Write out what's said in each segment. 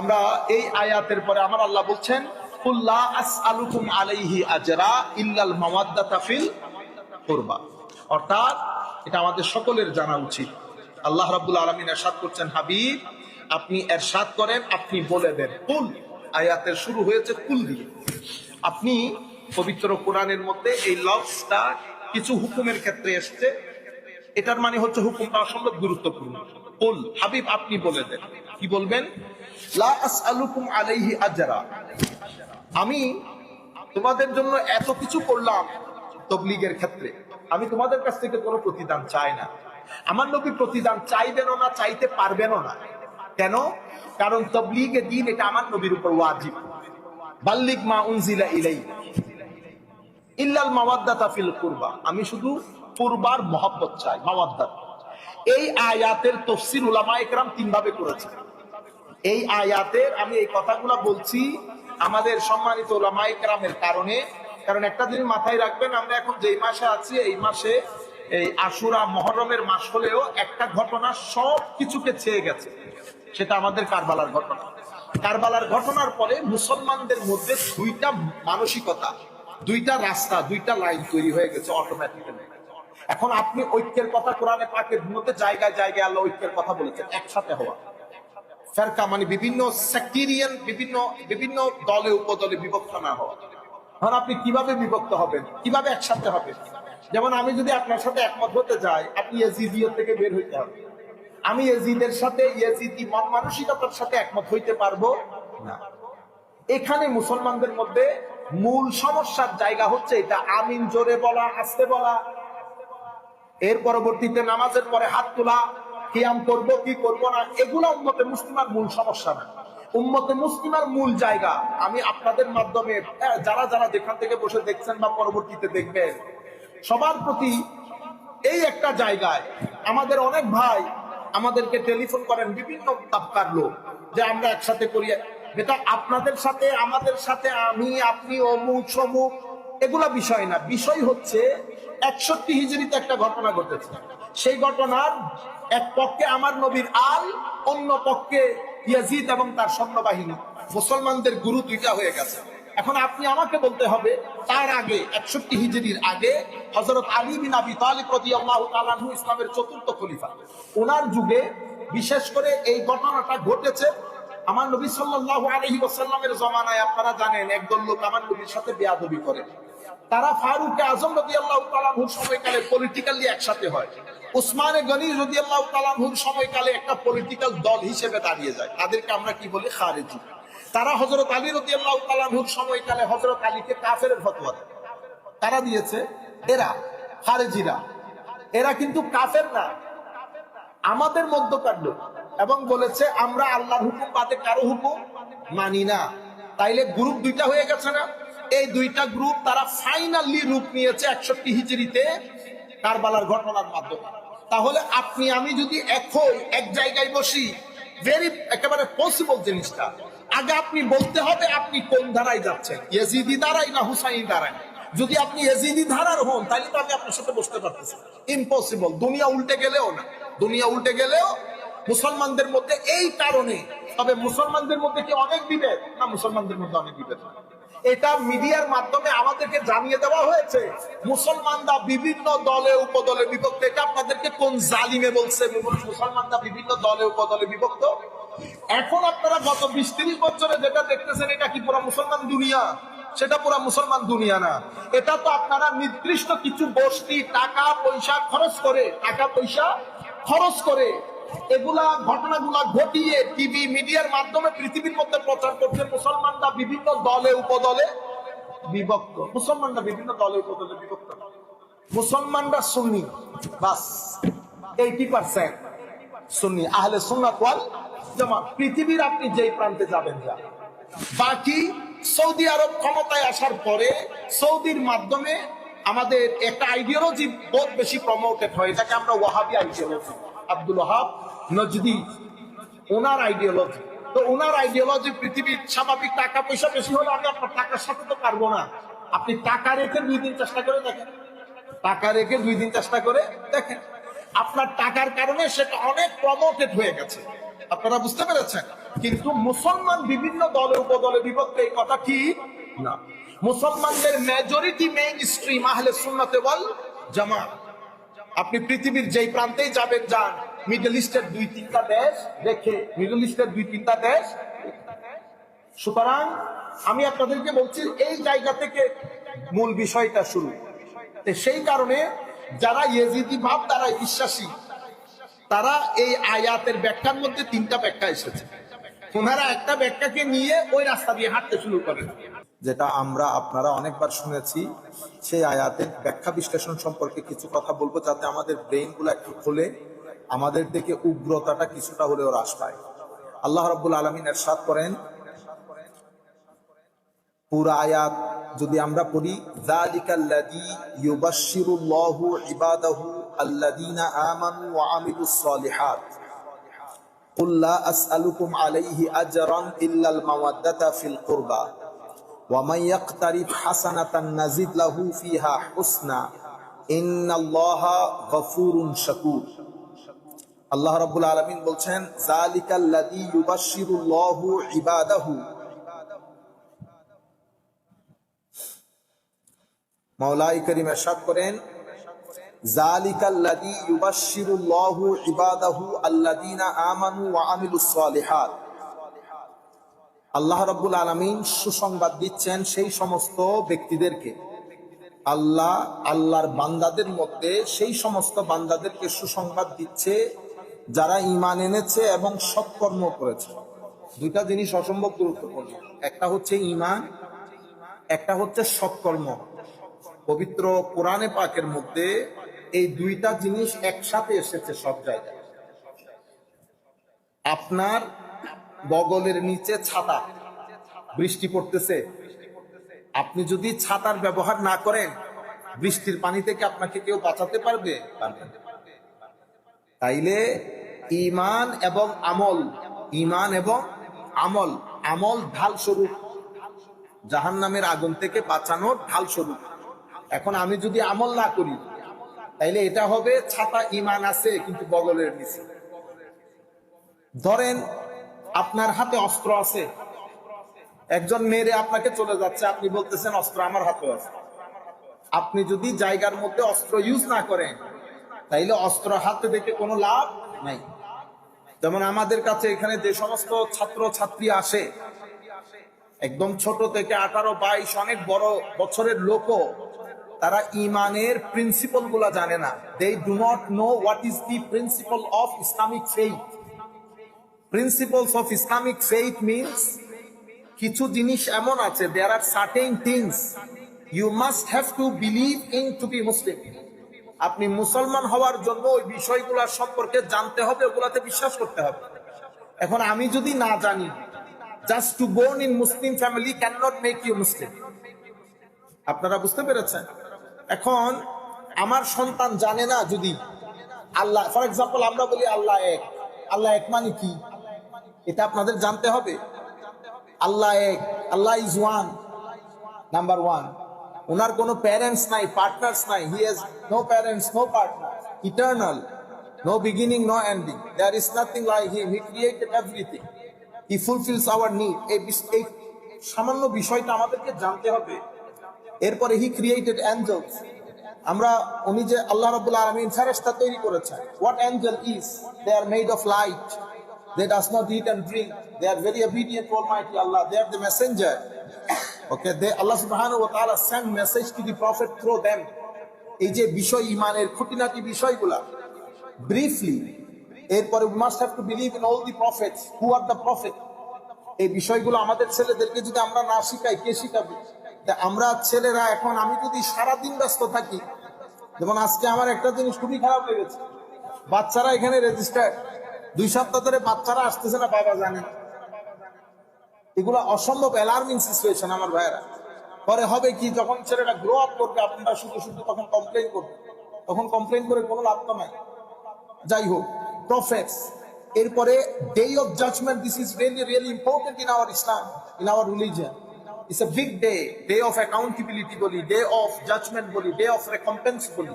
আমরা এই আয়াতের পরে আমার আল্লাহ বলছেন কুল লা আসআলুকুম আলাইহি আজরা ইল্লাল মাওয়াদ্দাতা ফিল কুরবা। অর্থাৎ এটা আমাদের সকলের জানা উচিত। আল্লাহ রাব্বুল আলামিন ইরশাদ করছেন, হাবিব আপনি ইরশাদ করেন, আপনি বলে দেন। কুল আয়াতের শুরু হয়েছে কুল দিয়ে। আপনি পবিত্র কোরআনের মধ্যে এই লফজটা কিছু হুকুমের ক্ষেত্রে এসেছে, এটার মানে হচ্ছে হুকুমটা অসম্ভব গুরুত্বপূর্ণ। কুল হাবিব আপনি বলে দেন। কি বলবেন? লা আসআলুকুম আলাইহি আজরা, আমি তোমাদের জন্য এত কিছু করলাম তাবলীগের ক্ষেত্রে, আমি তোমাদের কাছ থেকে কোনো প্রতিদান চাই না। আমার নবী প্রতিদান চাইবেনও না, চাইতে পারবেনও না। কেন? কারণ তাবলীগে দ্বীন এটা আমার নবীর উপর ওয়াজিব। বাল্লিগ মা উনজিলা ইলাইহি ইল্লাল মাওয়াদ্দাতা ফিল কুরবা, আমি শুধু কুরবার মহব্বত চাই, মাওয়াদ্দাত। এই আয়াতের তাফসীর উলামায়ে কেরাম তিন ভাবে করেছেন। এই আয়াতের আমি এই কথাগুলো বলছি আমাদের সম্মানিত উলামায়ে কেরামের কারণে। কারণ একটা জিনিস মাথায় রাখবেন, আমরা এখন যেই মাসে আছি এই মাসে এই আশুরা মুহররমের মাস হলেও একটা ঘটনা সব কিছুকে ছেয়ে গেছে, সেটা আমাদের কারবালার ঘটনা। কারবালার ঘটনার পরে মুসলমানদের মধ্যে দুইটা মানসিকতা, দুইটা রাস্তা, দুইটা লাইন তৈরি হয়ে গেছে অটোমেটিক্যালি। এখন আপনি ঐক্যের কথা কোরআনে পাকের মধ্যে জায়গায় জায়গায় আল্লাহ ঐক্যের কথা বলেছেন, একসাথে হওয়া। ফেরকা মানে বিভিন্ন সেক্টেরিয়ান, বিভিন্ন দলে উপদলে বিভক্ত না হওয়া। এখন আপনি কিভাবে বিভক্ত হবেন, কিভাবে একসাথে হবেন? যেমন আমি যদি আপনার সাথে একমত হতে যাই, আপনি ইয়াজিদিয়ত থেকে বের হইতে হবে। আমি ইয়াজিদের সাথে, ইয়াজিদি মন মানসিকতার সাথে একমত হইতে পারবো না। এখানে মুসলমানদের মধ্যে মূল সমস্যার জায়গা হচ্ছে এটা, আমিন জোরে বলা, আস্তে বলা, এর পরবর্তীতে নামাজের পরে হাত তোলা, কিয়াম করব কি করব না, এগুলা উম্মতে মুসলিমার মূল সমস্যা না। উম্মতে মুসলিমার মূল জায়গা, আমি আপনাদের মাধ্যমে যারা যারা যেখান থেকে বসে দেখছেন বা পরবর্তীতে দেখবেন, সবার প্রতি এই একটা জায়গায় আমাদের অনেক ভাই আমাদেরকে টেলিফোন করেন, বিভিন্ন তাবকার লোক, যে আমরা একসাথে করি। এটা আপনাদের সাথে, আমাদের সাথে, আমি আপনি অমুক সমুক, এগুলা বিষয় না। বিষয় হচ্ছে 61 হিজরিতে একটা ঘটনা ঘটেছে। সেই ঘটনার এক পক্ষে আমার নবীর আল, অন্য পক্ষে ইয়াজিদ এবং তার সৈন্যবাহিনী, মুসলমানদের গুরু দুইটা হয়ে গেছে। এখন আপনি আমাকে বলতে হবে, তার আগে 61 হিজরির আগে হযরত আলী বিন আবি তালিব রাদিয়াল্লাহু তাআলা আনহু ইসলামের চতুর্থ খলিফা, ওনার যুগে বিশেষ করে এই ঘটনাটা ঘটেছে আমার নবী সাল্লাল্লাহু আলাইহি ওয়াসাল্লামের জমানায়। আপনারা জানেন একদল লোক আমার নবীর সাথে বেয়াদবি করে। তারা ফারুক আজম রাদিয়াল্লাহু তাআলা আনহুর সময়কালে পলিটিক্যালি একসাথে হয়, উসমানে গনি রাদিয়াল্লাহু তাআলা আনহুর সময়কালে একটা পলিটিক্যাল দল হিসেবে দাঁড়িয়ে যায়। তাদেরকে আমরা কি বলি? খারেজি। তারা হযরত আলী রাদিয়াল্লাহু তাআলা আনহুর সময়কালে হযরত আলীকে কাফেরের ফতোয়া দেয়। তারা দিয়েছে, এরা খারেজিরা, এরা কিন্তু কাফের না, আমাদের মধ্যকার লোক, এবং বলেছে আমরা আল্লাহর হুকুম বাদে কারো হুকুম মানি না। তাইলে গ্রুপ দুইটা হয়ে গেছে না? এই দুইটা গ্রুপ তারা ফাইনালি রূপ নিয়েছে 61 হিজরিতে কারবালার ঘটনার মাধ্যমে। তাহলে আপনি আমি যদি এখন এক জায়গায় বসি, একেবারে পসিবল জিনিসটা, আগে আপনি বলতে হবে আপনি কোন ধারায় যাচ্ছেন, ইয়াজিদি ধারায় না হুসাইনি ধারায়। যদি আপনি ইয়াজিদি ধারার হন, তাহলে তো আমি আপনার সাথে বসতে পারতেছি, ইম্পসিবল। দুনিয়া উল্টে গেলেও না, দুনিয়া উল্টে গেলেও মুসলমানদের মধ্যে এই কারণে। তবে মুসলমানদের মধ্যে কি অনেক বিভেদ? না, মুসলমানদের মধ্যে অনেক বিভেদ না। এটা মিডিয়ার মাধ্যমে আমাদেরকে জানিয়ে দেওয়া হয়েছে, মুসলমানরা বিভিন্ন দলে উপদলে বিভক্ত। এটা আপনাদেরকে কোন জালিমে বলছে মুসলমানরা বিভিন্ন দলে উপদলে বিভক্ত? এখন আপনারা গত 20-30 বছরে যেটা দেখতেছেন, এটা কি পুরো মুসলমান দুনিয়া? সেটা পুরো মুসলমান দুনিয়া না। এটা তো আপনারা নির্দিষ্ট কিছু বস্তি টাকা পয়সা খরচ করে এগুলা ঘটনাগুলা ঘটিয়ে টিভি মিডিয়ার মাধ্যমে পৃথিবীর মধ্যে প্রচার করছে মুসলমানরা বিভিন্ন দলে উপদলে বিভক্ত। মুসলমানরা বিভিন্ন দলে উপদলে বিভক্ত, মুসলমানরা সুন্নি, বাস 80% সুন্নি, আহলে সুন্নাত ওয়াল জামাত। পৃথিবীর আপনি যেই প্রান্তে যাবেন যা। বাকি সৌদি আরব ক্ষমতায় আসার পরে সৌদির মাধ্যমে আমাদের একটা আইডিওলজি বহুত বেশি প্রমোটেড হয়, এটাকে আমরা ওয়াহাবি আইডিওলজি, আব্দুল ওয়াহাব নজদি ওনার আইডিওলজি। তো ওনার আইডিওলজি পৃথিবীর স্বাভাবিক টাকা পয়সা বেশি হলে আমি আপনার টাকার সাথে তো পারবো না। আপনি টাকা রেখে 2 দিন চেষ্টা করে দেখেন, টাকা রেখে 2 দিন চেষ্টা করে দেখেন, আপনার টাকার কারণে সেটা অনেক প্রমোটেড হয়ে গেছে। আপনারা বুঝতে পেরেছেন? কিন্তু মুসলমান বিভিন্ন দলে উপদলে বিভক্ত, এই কথা ঠিক না। মুসলমানদের মেজরিটি মেইন স্ট্রিম আহলে সুন্নাতে ওয়াল জামাত। আপনি পৃথিবীর যেই প্রান্তেই যাবেন যান, মিডল ইস্টের 2-3টা দেশ দেখে, মিডল ইস্টের 2-3টা দেশ। সুতরাং আমি আপনাদেরকে বলছি এই জায়গা থেকে মূল বিষয়টা শুরু। সেই কারণে যারা ইয়েজিদি ভাব দ্বারা বিশ্বাসী, তারা এই আয়াতের ব্যাখ্যার মধ্যে 3টা ব্যাখ্যা এসেছে, ওনারা একটা ব্যাখ্যাকে নিয়ে ওই রাস্তা দিয়ে হাঁটতে শুরু করেন, যেটা আমরা আপনারা অনেকবার শুনেছি। সেই আয়াতের ব্যাখ্যা বিশ্লেষণ সম্পর্কে কিছু কথা বলবো, যাতে আমাদের ব্রেইন গুলো একটু খোলে, আমাদের থেকে উগ্রতাটা কিছুটা হলেও হ্রাস পায়। আল্লাহ রাব্বুল আলামিন ইরশাদ করেন, পুরা আয়াত যদি আমরা পড়ি, যালিকাল্লাযী ইউবাশশিরুল্লাহু ইবাদাহু আল্লাযীনা আমানু ওয়া আমিলুস সালিহাত কুল লা আসআলুকুম আলাইহি আজরান ইল্লাল মাওয়াদ্দাতা ফিল কুরবা ওয়া মান ইয়াকতারিফ হাসানাতান নাজিদ লাহু ফিহা হুসনা ইন্নাল্লাহা গফুরুন শাকুর। আল্লাহ রাব্বুল আলামিন বলছেন, যালিকাল্লাযী ইউবাশশিরুল্লাহু ইবাদাহু, মাওলাই করিম ইরশাদ করেন, যালিকাল্লাযী ইউবাশশিরুল্লাহু ইবাদাহু আল্লাযীনা আমানু ওয়া আমিলুস সালিহাত। আল্লাহ রাব্বুল আলামিন সুসংবাদ দিচ্ছেন সেই সমস্ত ব্যক্তিদেরকে, আল্লাহর বান্দাদের মধ্যে সেই সমস্ত বান্দাদেরকে সুসংবাদ দিচ্ছে যারা ঈমান এনেছে এবং সৎকর্ম করেছে। দুইটা জিনিস অসম্ভব গুরুত্বপূর্ণ, একটা হচ্ছে ঈমান, একটা হচ্ছে সৎকর্ম। পবিত্র কোরআনে পাকের মধ্যে এই দুইটা জিনিস একসাথে এসেছে সব জায়গায়। আপনার বগলের নিচে ছাতা, বৃষ্টি পড়তেছে, আপনি যদি ছাতার ব্যবহার না করেন, বৃষ্টির পানি থেকে আপনাকে কেউ বাঁচাতে পারবে? তাইলে ঈমান এবং আমল, ঈমান এবং আমল, আমল ঢাল স্বরূপ, জাহান্নামের আগুন থেকে বাঁচানোর ঢাল স্বরূপ। এখন আমি যদি আমল না করি, তাইলে এটা হবে ছাতা ঈমান আছে কিন্তু বগলের নিচে। ধরেন আপনার হাতে অস্ত্র আছে, একজন মেরে আপনাকে চলে যাচ্ছে, আপনি বলতেছেন অস্ত্র আমার হাতে আছে। আপনি যদি জায়গার মধ্যে অস্ত্র ইউজ না করেন, তাইলে অস্ত্র হাতে দেখে কোনো লাভ নাই। যেমন আমাদের কাছে এখানে যে সমস্ত ছাত্র ছাত্রী আসে, একদম ছোট থেকে 18-22 অনেক বড় বছরের লোকও, তারা ঈমানের প্রিন্সিপল গুলা জানে না। They do not know what is the principle of Islamic faith. Principles of Islamic faith means কিছু জিনিস এমন আছে, there are certain things you must have to believe in to be Muslim. আপনি মুসলমান হওয়ার জন্য ওই বিষয়গুলোর সম্পর্কে জানতে হবে, ওগুলাতে বিশ্বাস করতে হবে। এখন আমি যদি না জানি, just to born in Muslim family cannot make you Muslim. আপনারা বুঝতে পেরেছেন? এখন আমার সন্তান জানে না, যদি আল্লাহ, ফর এক্সাম্পল আমরা বলি আল্লাহ এক, আল্লাহ এক মানে কি এটা আপনাদের জানতে হবে। আল্লাহ এক, Allah is one, number one. ওনার কোনো প্যারেন্টস নাই, পার্টনার্স নাই, he has no parents, no partner, eternal, no beginning, no ending, there is nothing like him, he created everything, he fulfils our need. এই সামান্য বিষয়টা আমাদেরকে জানতে হবে। এরপরে হি ক্রিয়েটেড অ্যাঞ্জেলস, আমরা উনি যে আল্লাহ রাব্বুল আলামিন ফেরেশতা তৈরি করেছেন। What angel is? They are made of light, they does not eat and drink, they are very obedient to Almighty Allah, they are the messenger. Okay, they, Allah subhanahu wa ta'ala sent message to the prophet through them. এই যে বিষয় ঈমানের খুঁটিনাটি বিষয়গুলা briefly, এরপরে we must have to believe in all the prophets. Who are the prophet? এই বিষয়গুলো আমাদের ছেলেদেরকে যদি আমরা না শিখাই, কে শিখাবে? আমরা ছেলেরা এখন, আমি যদি সারাদিন ব্যস্ত থাকি, যেমন আজকে আমার একটা জিনিস খুবই খারাপ লেগেছে, বাচ্চারা এখানে রেজিস্টার্ড, 2 সপ্তাহ ধরে বাচ্চারা আসতেছে না, বাবা জানেন। এগুলো অসম্ভব অ্যালার্মিং সিচুয়েশন আমার ভাইয়েরা। পরে হবে কি, যখন ছেলেটা গ্রো আপ করবে, আপনারা শুধু শুধু তখন কমপ্লেন করবে, তখন কমপ্লেন করে কোনো লাভ তো নাই। যাই হোক, প্রফেটস, এরপরে day of judgement, this is really really important in our Islam, in our religion. It's a big day, day of accountability বলি, ডে অফ জাজমেন্ট বলি, ডে অফ রেকম্পেন্স বলি।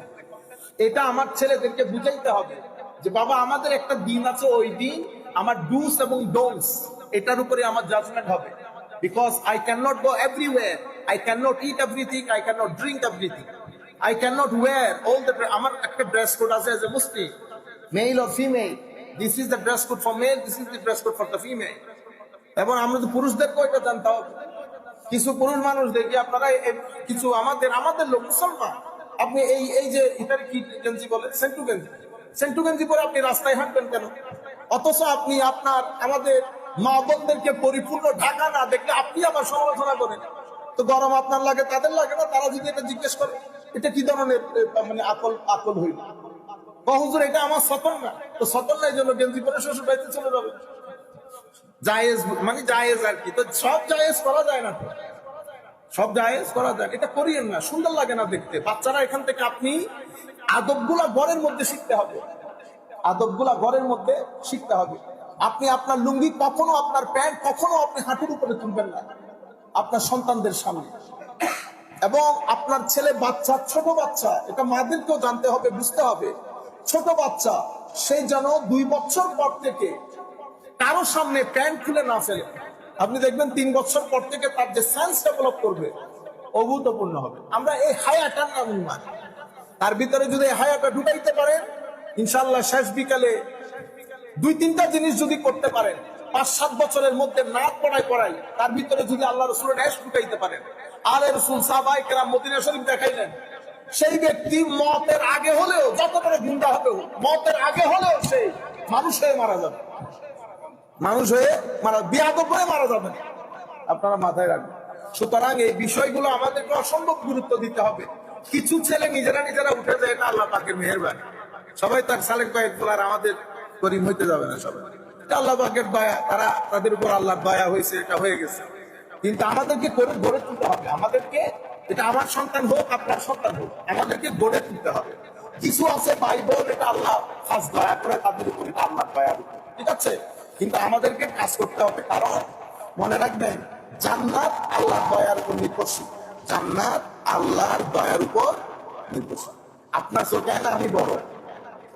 এটা আমার ছেলেদেরকে বুঝাইতে হবে যে বাবা, আমাদের একটা দিন আছে, ওই দিন আমার ডুস এবং ডোন্টস এটার উপরে আমার জাজমেন্ট হবে। Because I can not go everywhere, I can not eat everything, I can not drink everything, I can not wear all the, আমার একটা ড্রেস কোড আছে as a Muslim, male or female, this is the dress code for male, this is the dress code for the female. এবং আমরা তো পুরুষদেরকেও এটা জানতে হবে। কিছু পুরুষ মানুষ দেখি আপনারা কিছু আমাদের লোক মুসলমান, আপনি এই যে এটার কি গেঞ্জি বলে, সেন্টু গেঞ্জি পরে আপনি রাস্তায় হাঁটবেন কেন? অথচ আপনি আমাদের মা বোনদেরকে পরিপূর্ণ ঢাকা না দেখলে আপনি আবার সমালোচনা করেন। তো গরম আপনার লাগে, তাদের লাগে না? তারা যদি এটা জিজ্ঞেস করে এটা কি ধরনের মানে আকল হইল, হুজুর এটা আমার সতন না, তো সতন না এই জন্য গেঞ্জি পরে শ্বশুর বাড়িতে চলে যাবে, জায়েজ মানে জায়েজ আর কি। তো সব জায়েজ করা যায় না, তো সব জায়েজ করা যায়, এটা করিয়েন না, সুন্দর লাগে না দেখতে। বাচ্চারা এখান থেকে আপনি আদবগুলা ঘরের মধ্যে শিখতে হবে, আদবগুলা ঘরের মধ্যে শিখতে হবে। আপনি আপনার লুঙ্গি কখনো, আপনার প্যান্ট কখনো আপনি হাঁটুর উপরে তুলবেন না আপনার সন্তানদের সামনে। এবং আপনার ছেলে বাচ্চা, ছোট বাচ্চা, এটা মাদেরকেও জানতে হবে, বুঝতে হবে। ছোট বাচ্চা সেই যেন 2 বছর পর থেকে কারো সামনে প্যান্ট খুলে না ফেলে। আপনি দেখবেন 3 বছর পর থেকে তার যে সেন্স ডেভেলপ করবে অভূতপূর্ণ হবে। আমরা এই হায়াটার নাম ইমান, তার ভিতরে যদি এই হায়াটা ঢুকাইতে পারেন, ইনশাআল্লাহ শেষ বিকালে 2-3টা জিনিস যদি করতে পারেন, 5-7 বছরের মধ্যে না পড়াই তার ভিতরে যদি আল্লাহ রাসূলের এশ ঢুকাইতে পারেন, আলে রাসূল সাহাবায়ে কেরাম মদিনা শরীফ দেখাইলেন, সেই ব্যক্তি মতের আগে হলেও, যত বড় গুনাহ হবে, মতের আগে হলেও সেই মানুষ হয়ে মারা যাবে, মানুষ হয়ে বিয়াদব হয়ে মারা যাবে। আপনারা মাথায় রাখবেন। সুতরাং এই বিষয়গুলো আমাদেরকে অসম্ভব গুরুত্ব দিতে হবে। কিছু ছেলে নিজেরা উঠে যায়, এটা আল্লাহ পাকের মেহেরবানি। সবাই তার সালেক ভাই বলার আমাদের করিম হইতে যাবে না, সবাই আল্লাহ পাকের দয়া, তাদের উপর আল্লাহর দয়া হয়েছে, এটা হয়ে গেছে। কিন্তু আমাদেরকে গড়ে তুলতে হবে, আমাদেরকে, এটা আমার সন্তান হোক, আপনার সন্তান হোক, আমাদেরকে গড়ে তুলতে হবে। কিছু আছে ভাই বোন, এটা আল্লাহ খাস দয়া করে তাদের উপর, এটা আল্লাহর দয়ার উপর, ঠিক আছে। কিন্তু আমাদেরকে কাজ করতে হবে, কারণ মনে রাখবেন জান্নাত আল্লাহর দয়ার উপর নির্ভরশীল, জান্নাত আল্লাহর দয়ার উপর নির্ভরশীল। আপনার চোখে না আমি বড়,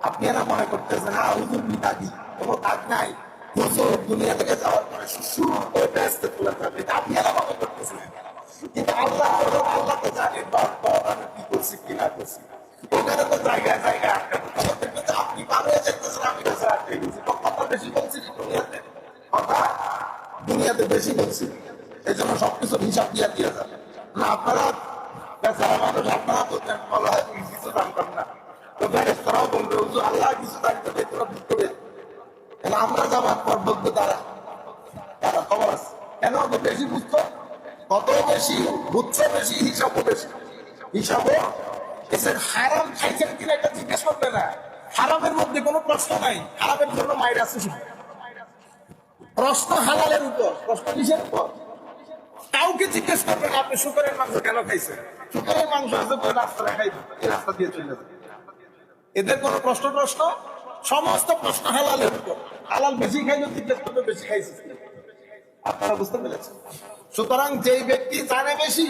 আপনি এরা মনে করতেছেন হুজুর বিদাগি, কোনো কাজ নাই, হুজুর দুনিয়া থেকে যাওয়ার পরে শুরু করে ব্যস্ত তুলে যাবে, আপনি এরা মনে করতেছেন। কিন্তু আল্লাহ তো জানেন আমি কি করছি কি না করছি। ওখানে তো জায়গায় আপনি পাবে যেতেছেন, আমি কাছে আটকে গেছি, কথা বেশি বলছি দুনিয়াতে, কথা দুনিয়াতে বেশি বলছি, এই জন্য সবকিছু হিসাব দিয়ে যাবে না। আপনারা বেচারা মানুষ, আপনারা বলছেন বলা হয় তুমি কিছু জানতাম না, তো তারাও বলবে আল্লাহ কিছু জানতে পেয়ে তোরা ঢুকবে, আমরা যাবার পর বলবো তারা খবর আছে কেন বেশি বুঝতো, কত বেশি বুঝছো, বেশি হিসাবও বেশি, হিসাবও এসে হারাম খাইছেন কিনা এটা জিজ্ঞেস করবে না। হারামের মধ্যে কোনো প্রশ্ন নাই, হারামের জন্য মায়ের আছে শুধু প্রশ্ন হালালের উপর, প্রশ্ন কিসের উপর? কাউকে জিজ্ঞেস করবেন আপনি শুকরের মাংস কেন খাইছেন, শুকরের মাংস আছে রাস্তা খাইবে, এই রাস্তা দিয়ে চলে যাবে। এদের কোনো প্রশ্ন সমস্ত প্রশ্ন হালালের উপর, হালাল বেশি খাইলে জিজ্ঞেস করবে বেশি খাইছে। আপনারা বুঝতে পেরেছেন? সুতরাং যেই ব্যক্তি জানে বেশি,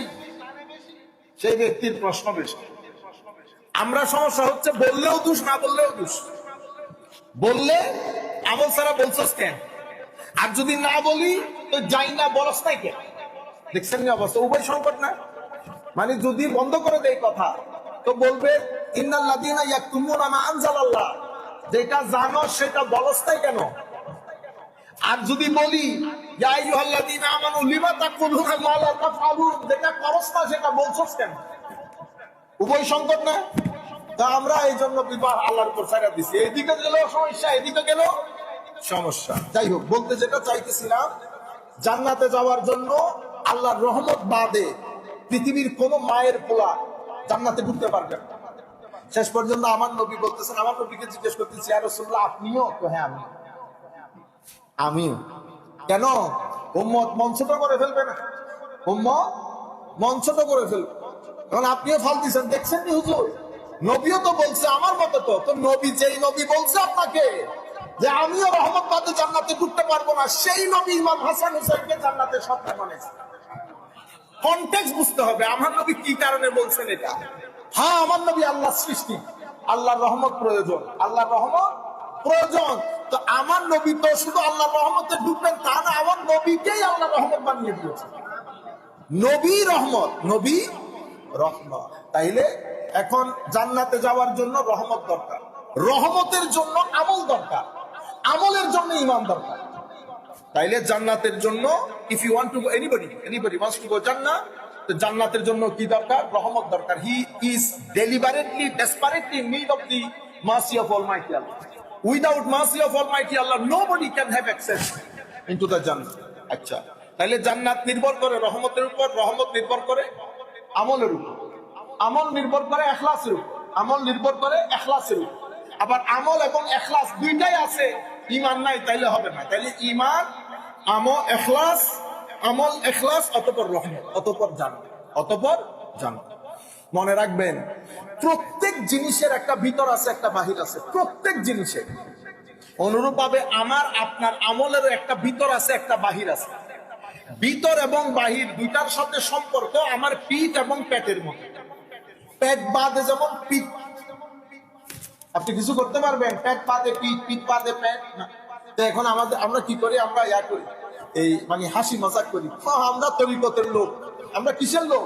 সেই ব্যক্তির প্রশ্ন বেশি। আমরা সমস্যা হচ্ছে বললেও দোষ, না বললেও দোষ। বললে আমল ছাড়া বলছস কেন, আর যদি না বলি তো যাই না বলস নাই কেন। দেখছেন না অবস্থা, উভয় সংকট না। মানে যদি বন্ধ করে দেয় কথা, তো বলবে ইন্নাল্লাযীনা ইয়াকতুমুনা মা আনজালাল্লাহ, যেটা জানো সেটা বলস নাই কেন। আর যদি বলি ইয়া আইয়ুহাল্লাযীনা আমানু লিমা তাকুলুনা মা লা তাফআলুন, যেটা করস না সেটা বলছস কেন। উভয় সংকট না। তা আমরা এই জন্য বিবাহ আল্লাহর উপর ছাড়া দিছি, এদিকে গেল সমস্যা, এদিকে গেল সমস্যা। যাই হোক, বলতে যেটা চাইতেছিলাম, জান্নাতে যাওয়ার জন্য আল্লাহর রহমত বাদে পৃথিবীর কোন মায়ের পোলা জান্নাতে ঢুকতে পারবে না। শেষ পর্যন্ত আমার নবী বলতেছেন, আমার নবীকে জিজ্ঞেস করতেছি ইয়া রাসূলুল্লাহ আপনিও? তো হ্যাঁ আমিও। কেন? উম্মত মন ছোট করে ফেলবে না, উম্মত মন ছোট করে ফেলবে। এখন আপনিও ফাল দিচ্ছেন, দেখছেন নি হুজুর, নবীও তো বলছে আমার মতো, তো নবী যেই নবী বলছে আপনাকে যে আমিও রহমত বাদে জান্নাতে ঢুকতে পারবো না, সেই নবী ইমাম হাসান হুসাইনকে জান্নাতে স্বপ্ন বানাইছে। কনটেক্সট বুঝতে হবে, আমার নবী কি কারণে বলছেন এটা। হ্যাঁ, আমার নবী আল্লাহর সৃষ্টি, আল্লাহর রহমত প্রয়োজন, আল্লাহর রহমত প্রয়োজন, তো আমার নবী তো শুধু আল্লাহ রহমতে ঢুকবেন তা না, আমার নবীকেই আল্লাহ রহমত বানিয়ে দিয়েছে। নবী রহমত, নবী রহমত। তাইলে এখন জান্নাতে যাওয়ার জন্য রহমত দরকার, রহমতের জন্য আমল দরকার, আমলের জন্য ঈমান দরকার। তাইলে জান্নাতের জন্য if you want to go, anybody wants to go জান্নাত, তো জান্নাতের জন্য কি দরকার? রহমত দরকার। He is deliberately desperately in need of the mercy of almighty Allah. Without mercy of almighty Allah nobody can have access into the জান্নাত। আচ্ছা, তাহলে জান্নাত নির্ভর করে রহমতের উপর, রহমত নির্ভর করে আমলের উপর, আমল নির্ভর করে ইখলাসের উপর, আমল নির্ভর করে ইখলাসের উপর। আবার আমল এবং ইখলাস দুইটাই আছে, ঈমান নাই তাইলে হবে না। তাইলে ঈমান, আমল, ইখলাস, আমল, ইখলাস, অতঃপর রহমত, অতঃপর জান্নাত, অতঃপর জান্নাত। মনে রাখবেন, প্রত্যেক জিনিসের একটা ভিতর আছে, একটা বাহির আছে, প্রত্যেক জিনিসের। অনুরূপভাবে আমার আপনার আমলেরও একটা ভিতর আছে, একটা বাহির আছে। ভিতর এবং বাহির দুইটার সাথে সম্পর্ক আমার পিঠ এবং পেটের মতো। পেট বাদে যেমন পিঠ, আপনি কিছু করতে পারবেন, পেট বাদে পিঠ, পিঠ বাদে পেট না। তো এখন আমরা কি করি? আমরা ইয়া করি, এই মানে হাসি মজাক করি, আমরা তরিকতের লোক। আমরা কিসের লোক?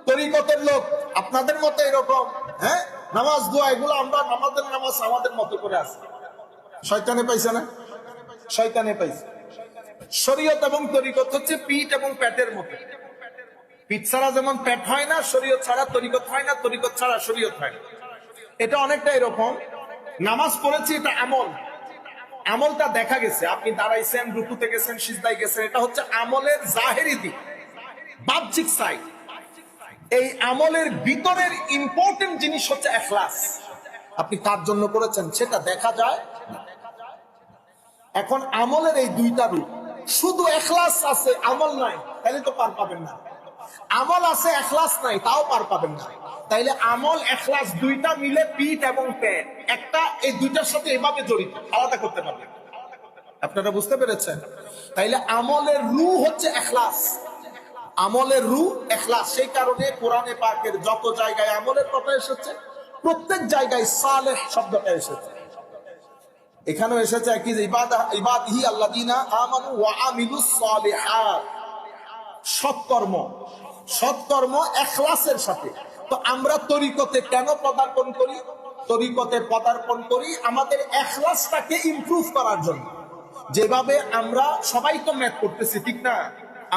তরিকতের লোক। আপনাদের মতো এরকম হ্যাঁ নামাজ দোয়া এগুলো আমরা আমাদের নামাজ আমাদের মতো করে আছে। শয়তানে পাইছে না? শয়তানে পাইছে। শরীয়ত এবং তরিকত হচ্ছে পিঠ এবং পেটের মতো। পিঠ ছাড়া যেমন পেট হয় না, শরীয়ত ছাড়া তরিকত হয় না, তরিকত ছাড়া শরীয়ত হয় না। এটা অনেকটা এরকম। নামাজ পড়েছি, এটা আমল, আমলটা দেখা গেছে। আপনি দাঁড়াইছেন, রুকুতে গেছেন, সিজদায় গেছেন, এটা হচ্ছে আমলের জাহেরি দিক, বাহ্যিক সাইড। এই আমলের ভিতরের ইম্পর্টেন্ট জিনিস হচ্ছে ইখলাস। আপনি কার জন্য করেছেন সেটা দেখা যায়। এখন আমলের এই দুইটা রূপ, শুধু ইখলাস আছে আমল নাই, তাহলে তো পার পাবেন না। আমল আছে ইখলাস নাই, তাও পার পাবেন না। তাইলে আমল ইখলাস দুইটা মিলে পিঠ এবং পেট, একটা এই দুইটার সাথে এভাবে জড়িত, আলাদা করতে পারবেন। আপনারা বুঝতে পেরেছেন? তাইলে আমলের রূহ হচ্ছে ইখলাস, আমলের রূহ ইখলাস। সেই কারণে কোরআনে পাকের যত জায়গায় আমলের কথা এসেছে, প্রত্যেক জায়গায় সালেহ শব্দটা এসেছে। এখানেও এসেছে কি, ইবাদিহি আল্লাযীনা আমানু ওয়া আমিলুস সালিহাত, সৎকর্ম, সৎকর্ম ইখলাসের সাথে। তো আমরা তরিকতে কেন পদার্পণ করি? তরিকতে পদার্পণ করি আমাদের ইখলাসটাকে ইমপ্রুভ করার জন্য। যেভাবে আমরা সবাই তো ম্যাথ করতেছি, ঠিক না?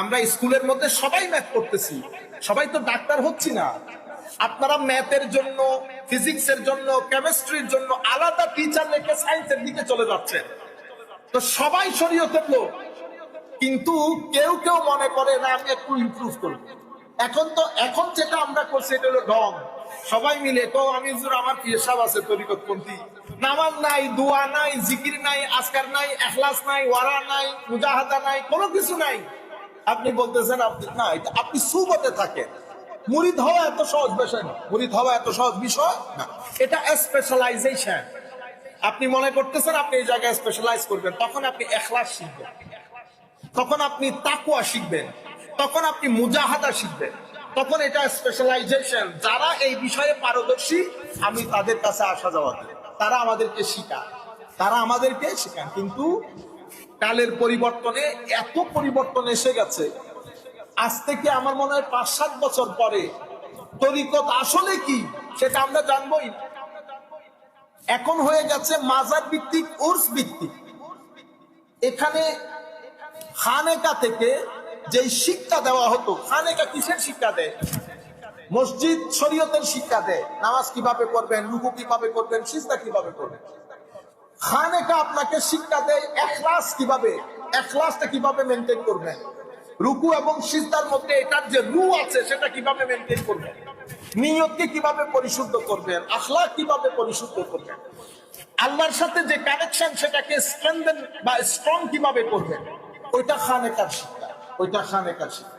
আমরা স্কুলের মধ্যে সবাই ম্যাথ করতেছি, সবাই তো ডাক্তার হচ্ছি না। আপনারা ম্যাথের জন্য, ফিজিক্সের জন্য, কেমিস্ট্রির জন্য আলাদা টিচার রেখে সায়েন্সের দিকে চলে যাচ্ছেন। তো সবাই শরীয়তের লোক, কিন্তু কেউ কেউ মনে করে না আমি একটু ইমপ্রুভ করব। এখন যেটা আমরা করছি এটা হলো ঢং। সবাই মিলে তো আমি হুজুর আমার কি হিসাব আছে তরিকতপন্থী, নামাজ নাই, দোয়া নাই, জিকির নাই, আজকার নাই, ইখলাস নাই, ওয়ারা নাই, মুজাহাদা নাই, কোনো কিছু নাই। আপনি বলতেছেন আপনি না, এটা আপনি সুবতে থাকেন। মুরিদ হওয়া এত সহজ বিষয় না, মুরিদ হওয়া এত সহজ বিষয় না, এটা স্পেশালাইজেশন। আপনি মনে করতেছেন আপনি এই জায়গায় স্পেশালাইজ করবেন, তখন আপনি ইখলাস শিখবেন, তখন আপনি তাকওয়া শিখবেন, তখন আপনি মুজাহাদা শিখবেন, তখন এটা স্পেশালাইজেশন। যারা এই বিষয়ে পারদর্শী আমি তাদের কাছে আসা যাওয়া করি, তারা আমাদেরকে শেখান, তারা আমাদেরকে শেখান। কিন্তু কালের পরিবর্তনে এত পরিবর্তন এসে গেছে, আজ থেকে আমার মনে হয় ৫-৭ বছর পরে তরিকত আসলে কি সেটা আমরা জানবই না। এখন হয়ে গেছে মাজার ভিত্তিক, উর্স ভিত্তিক। এখানে খানেকা থেকে যে শিক্ষা দেওয়া হতো, খানেকা কিসের শিক্ষা দেয়? মসজিদ শরীয়তের শিক্ষা দেয়, নামাজ কিভাবে করবেন, রুকু কিভাবে করবেন, সিজদা কিভাবে করবেন। খানেকা আপনাকে শিক্ষা দেয় ইখলাস কিভাবে, ইখলাসটা কিভাবে মেনটেন করবেন, রুকু এবং সিজদার মধ্যে এটার যে রূহ আছে সেটা কিভাবে মেনটেন করবেন, নিয়তকে কিভাবে পরিশুদ্ধ করবেন, আখলাক কিভাবে পরিশুদ্ধ করবেন, আল্লাহর সাথে যে কানেকশন সেটাকে স্ট্রেংথেন বা স্ট্রং কিভাবে করবেন, ওইটা খানেকার শিক্ষা, ওইটা খানেকার শিক্ষা।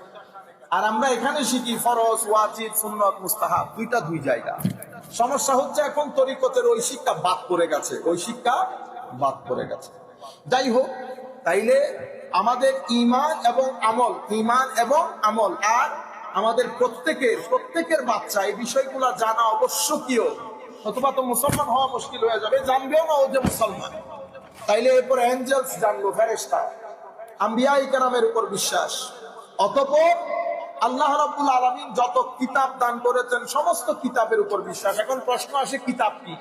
আর আমরা এখানে শিখি ফরজ, ওয়াজিব, সুন্নত, মুস্তাহাব, দুইটা দুই জায়গা। সমস্যা হচ্ছে এখন তরিকতের ওই শিক্ষা বাদ পড়ে গেছে, ওই শিক্ষা বাদ পড়ে গেছে। যাই হোক, তাইলে আমাদের ঈমান এবং আমল, ঈমান এবং আমল, আর আমাদের প্রত্যেকের বাচ্চা এই বিষয়গুলো জানা আবশ্যকীয়, অথবা তো মুসলমান হওয়া মুশকিল হয়ে যাবে, জানবেও না ও যে মুসলমান। তাইলে এরপর এঞ্জেলস জানলো, ফেরেশতা, আম্বিয়া ইকরামের উপর বিশ্বাস, অতঃপর আল্লাহ রাব্বুল আলামিন যত কিতাব দান করেছেন সমস্ত কিতাবের উপর বিশ্বাস। এখন প্রশ্ন আসে, কিতাব কি?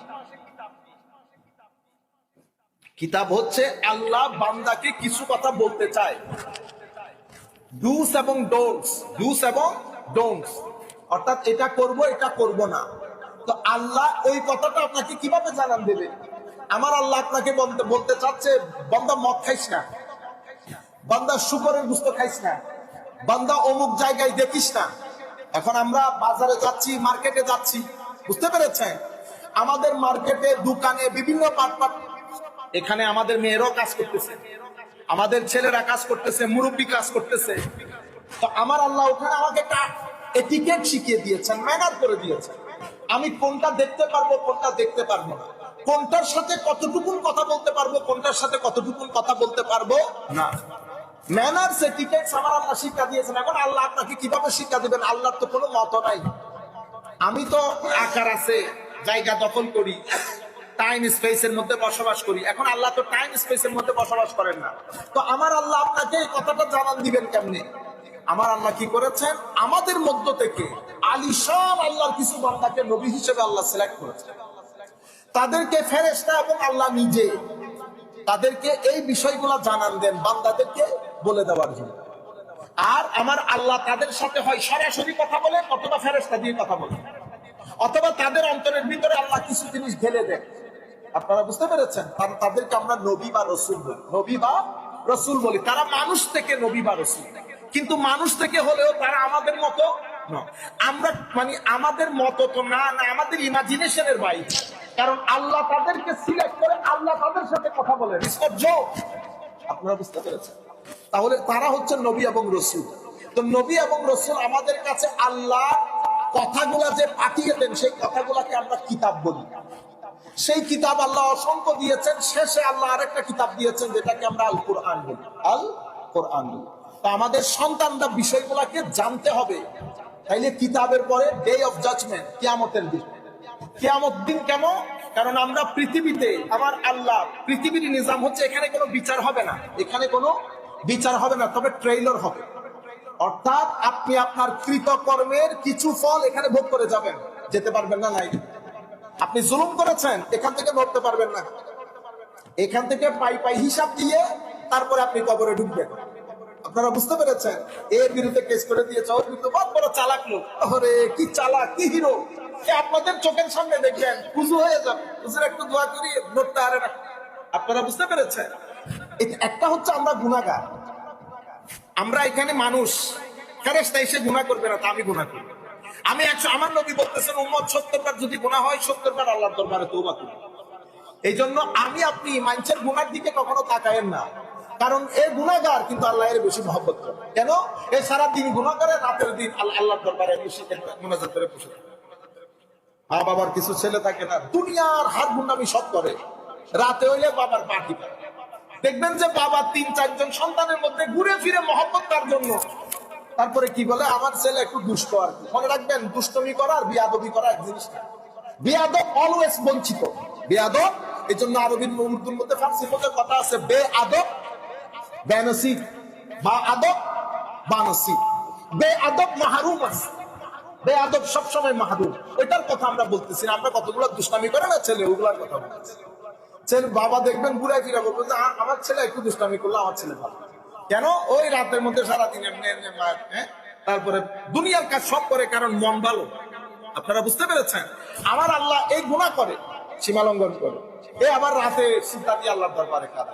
কিতাব হচ্ছে আল্লাহ বান্দাকে কিছু কথা বলতে চায়, ডুস এবং ডোন্টস, ডুস এবং ডোন্টস, অর্থাৎ এটা করব এটা করব না। তো আল্লাহ ওই কথাটা আপনাকে কিভাবে জানান দেবে? আমার আল্লাহ আপনাকে বলতে চাচ্ছে, বান্দা মদ খাইস না, বান্দা শুকরের গোশত খাইস না, বান্দা অমুক জায়গায় দেখিস না। এখন আমরা বাজারে যাচ্ছি, মার্কেটে যাচ্ছি, বুঝতে পেরেছেন? আমাদের মার্কেটে, দোকানে, বিভিন্ন পাট এখানে আমাদের মেয়েরাও কাজ করতেছে, আমাদের ছেলেরা কাজ করতেছে, মুরব্বী কাজ করতেছে। তো আমার আল্লাহ ওখানে আমাকে একটা এটিকেট শিখিয়ে দিয়েছেন, ম্যানার করে দিয়েছেন। আমি কোনটা দেখতে পারবো, কোনটা দেখতে পারবো না, কোনটার সাথে কতটুকুন কথা বলতে পারবো, কোনটার সাথে কতটুকুন কথা বলতে পারবো না। ম্যানার্স, এটিকেটস আমার আল্লাহ শিক্ষা দিয়েছেন। এখন আল্লাহ আপনাকে কিভাবে শিক্ষা দিবেন? আল্লাহর তো কোনো মত নাই। আমি তো আকার আছে, জায়গা দখল করি, টাইম স্পেসের মধ্যে বসবাস করি। এখন আল্লাহ তো টাইম স্পেসের মধ্যে বসবাস করেন না। তো আমার আল্লাহ আপনাকে এই কথাটা জানান দিবেন কেমনে? আমার আল্লাহ কি করেছেন? আমাদের মধ্য থেকে আলিশান আল্লাহর কিছু বান্দাকে নবী হিসেবে আল্লাহ সিলেক্ট করেছেন। তাদেরকে ফেরেশতা এবং আল্লাহ নিজে তাদেরকে এই বিষয়গুলো জানান দেন বান্দাদেরকে বলে দেওয়ার জন্য। আর আমার আল্লাহ তাদের সাথে হয় সরাসরি কথা বলে, অথবা ফেরেশতা দিয়ে কথা বলে, অথবা তাদের অন্তরের ভিতরে আল্লাহ কিছু জিনিস ঢেলে দেন। আপনারা বুঝতে পেরেছেন? তাদেরকে আমরা নবী বা রসুল বলি, নবী বা রসুল বলি। তারা মানুষ থেকে নবী বা রসুল, কিন্তু মানুষ থেকে হলেও তারা আমাদের মতো নয়। আমরা মানে আমাদের মতো তো না, না আমাদের ইমাজিনেশনের বাইরে। কারণ আল্লাহ তাদেরকে সিলেক্ট করে, আল্লাহ তাদের সাথে কথা বলেন। আপনারা বুঝতে পেরেছেন? তাহলে তারা হচ্ছে নবী এবং রসুল। তো নবী এবং রসুল আমাদের কাছে আল্লাহ কথাগুলা যে পাঠিয়ে দেন, সেই কথাগুলাকে আমরা কিতাব বলি। সেই কিতাব আল্লাহ অসংখ্য দিয়েছেন, শেষে আল্লাহ আরেকটা কিতাব দিয়েছেন যেটাকে আমরা আল কোরআন বলি, আল কোরআন বলি। তো আমাদের সন্তানরা বিষয়গুলাকে জানতে হবে। তাইলে কিতাবের পরে ডে অফ জাজমেন্ট, কিয়ামতের দিন। কিয়ামত দিন কেন? কারণ আমরা পৃথিবীতে, আমার আল্লাহ পৃথিবীর নিজাম হচ্ছে এখানে কোনো বিচার হবে না, এখানে কোনো বিচার হবে না, তবে ট্রেইলার হবে। অর্থাৎ আপনি আপনার কৃতকর্মের কিছু ফল এখানে ভোগ করে যাবেন, যেতে পারবেন না। নাই, আপনি জুলুম করেছেন, এখান থেকে নড়তে পারবেন না। এখান থেকে পাই পাই হিসাব দিয়ে তারপরে আপনি কবরে ঢুকবেন। আপনারা বুঝতে পেরেছেন? এর বিরুদ্ধে কেস করে দিয়েছে, ওর বিরুদ্ধে বহুত বড় চালাক লোক, ওরে কি চালাক, কি হিরো। আপনাদের চোখের সামনে দেখবেন খুশি হয়ে যাবে, হুজুর একটু দোয়া করি, নড়তে পারে না। আপনারা বুঝতে পেরেছেন? একটা হচ্ছে আমরা গুনাহগার, আমরা এখানে মানুষ। ফেরেশতা এসে গুনাহ করবে না, তা আমি গুনাহ করি। আমি 100, আমার নবী বলতেছেন উম্মত 70 বার যদি গুনাহ হয় 70 বার আল্লাহর দরবারে তওবা করি। এই জন্য আমি আপনি মানুষের গুনার দিকে কখনো তাকায়েন না, কারণ এ গুনাহগার কিন্তু আল্লাহ এর বেশি মহব্বত করে। কেন? এ সারা দিন গুনাহ করে, রাতের দিন আল্লাহর দরবারে বেশি মুনাজাত করে বসে থাকে। মা বাবার কিছু ছেলে থাকে না, দুনিয়ার হাত গুন্ডামি সব করে, রাতে হইলে বাবার পার্টি পায়। দেখবেন যে বাবা 3-4 জন সন্তানের মধ্যে ঘুরে ফিরে মহব্বত তার জন্য। তারপরে কি বলে, আমার ছেলে একটু দুষ্ট। আর কি মনে রাখবেন, দুষ্টমি করা আর বিয়াদবি করা এক জিনিস না। বিয়াদব অলওয়েজ বঞ্চিত, বিয়াদব। এই জন্য আরবির উর্দুর মধ্যে, ফার্সির মধ্যে কথা আছে, বে আদব বেনসিব, বা আদব বানসিব। বে আদব মাহরুম আছে, বে আদব সবসময় মাহরুম। ওইটার কথা আমরা বলতেছি না। আমরা কতগুলো দুষ্টামি করে না ছেলে, ওগুলার কথা বলতেছি। ছেলে বাবা দেখবেন ঘুরে ফিরে বলবেন যে আমার ছেলে একটু দুষ্টামি করলো, আমার ছেলে ভালো। কেন? ওই রাতের মধ্যে সারাদিন এমনি এমনি তারপরে দুনিয়ার কাজ সব করে, কারণ মন ভালো। আপনারা বুঝতে পেরেছেন? আমার আল্লাহ এই গুনাহ করে, সীমালঙ্ঘন করে, এ আবার রাতে সিদ্ধা দিয়ে আল্লাহর দরবারে কাঁদে।